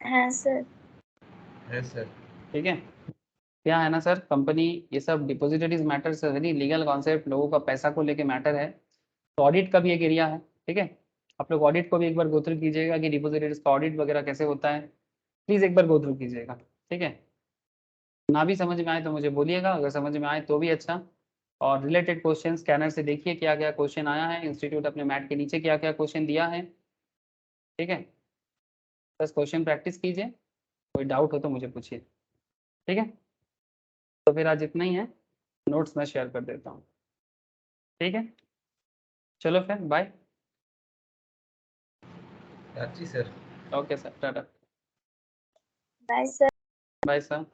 Speaker 3: हाँ सर।
Speaker 2: है सर।
Speaker 1: ठीक है, क्या है ना सर, कंपनी ये सब डिपॉजिटरीज मैटर से वेरी लीगल कॉन्सेप्ट, लोगों का पैसा को लेके मैटर है, तो ऑडिट का भी एक एरिया है, ठीक है। आप लोग ऑडिट को भी एक बार गो थ्रू कीजिएगा कि डिपॉजिटरीज का ऑडिट वगैरह कैसे होता है, प्लीज़ एक बार गो थ्रू कीजिएगा, ठीक है। ना भी समझ में आए तो मुझे बोलिएगा, अगर समझ में आए तो भी अच्छा। और रिलेटेड क्वेश्चन स्कैनर से देखिए क्या क्या क्वेश्चन आया है, इंस्टीट्यूट अपने मैट के नीचे क्या क्या क्वेश्चन दिया है, ठीक है। बस क्वेश्चन प्रैक्टिस कीजिए, कोई डाउट हो तो मुझे पूछिए, ठीक है। तो फिर आज इतना ही है, नोट्स मैं शेयर कर देता हूँ, ठीक है। चलो फिर बाय।
Speaker 2: जी sir.
Speaker 1: Okay sir, tata.
Speaker 3: Bye sir.
Speaker 1: Bye sir.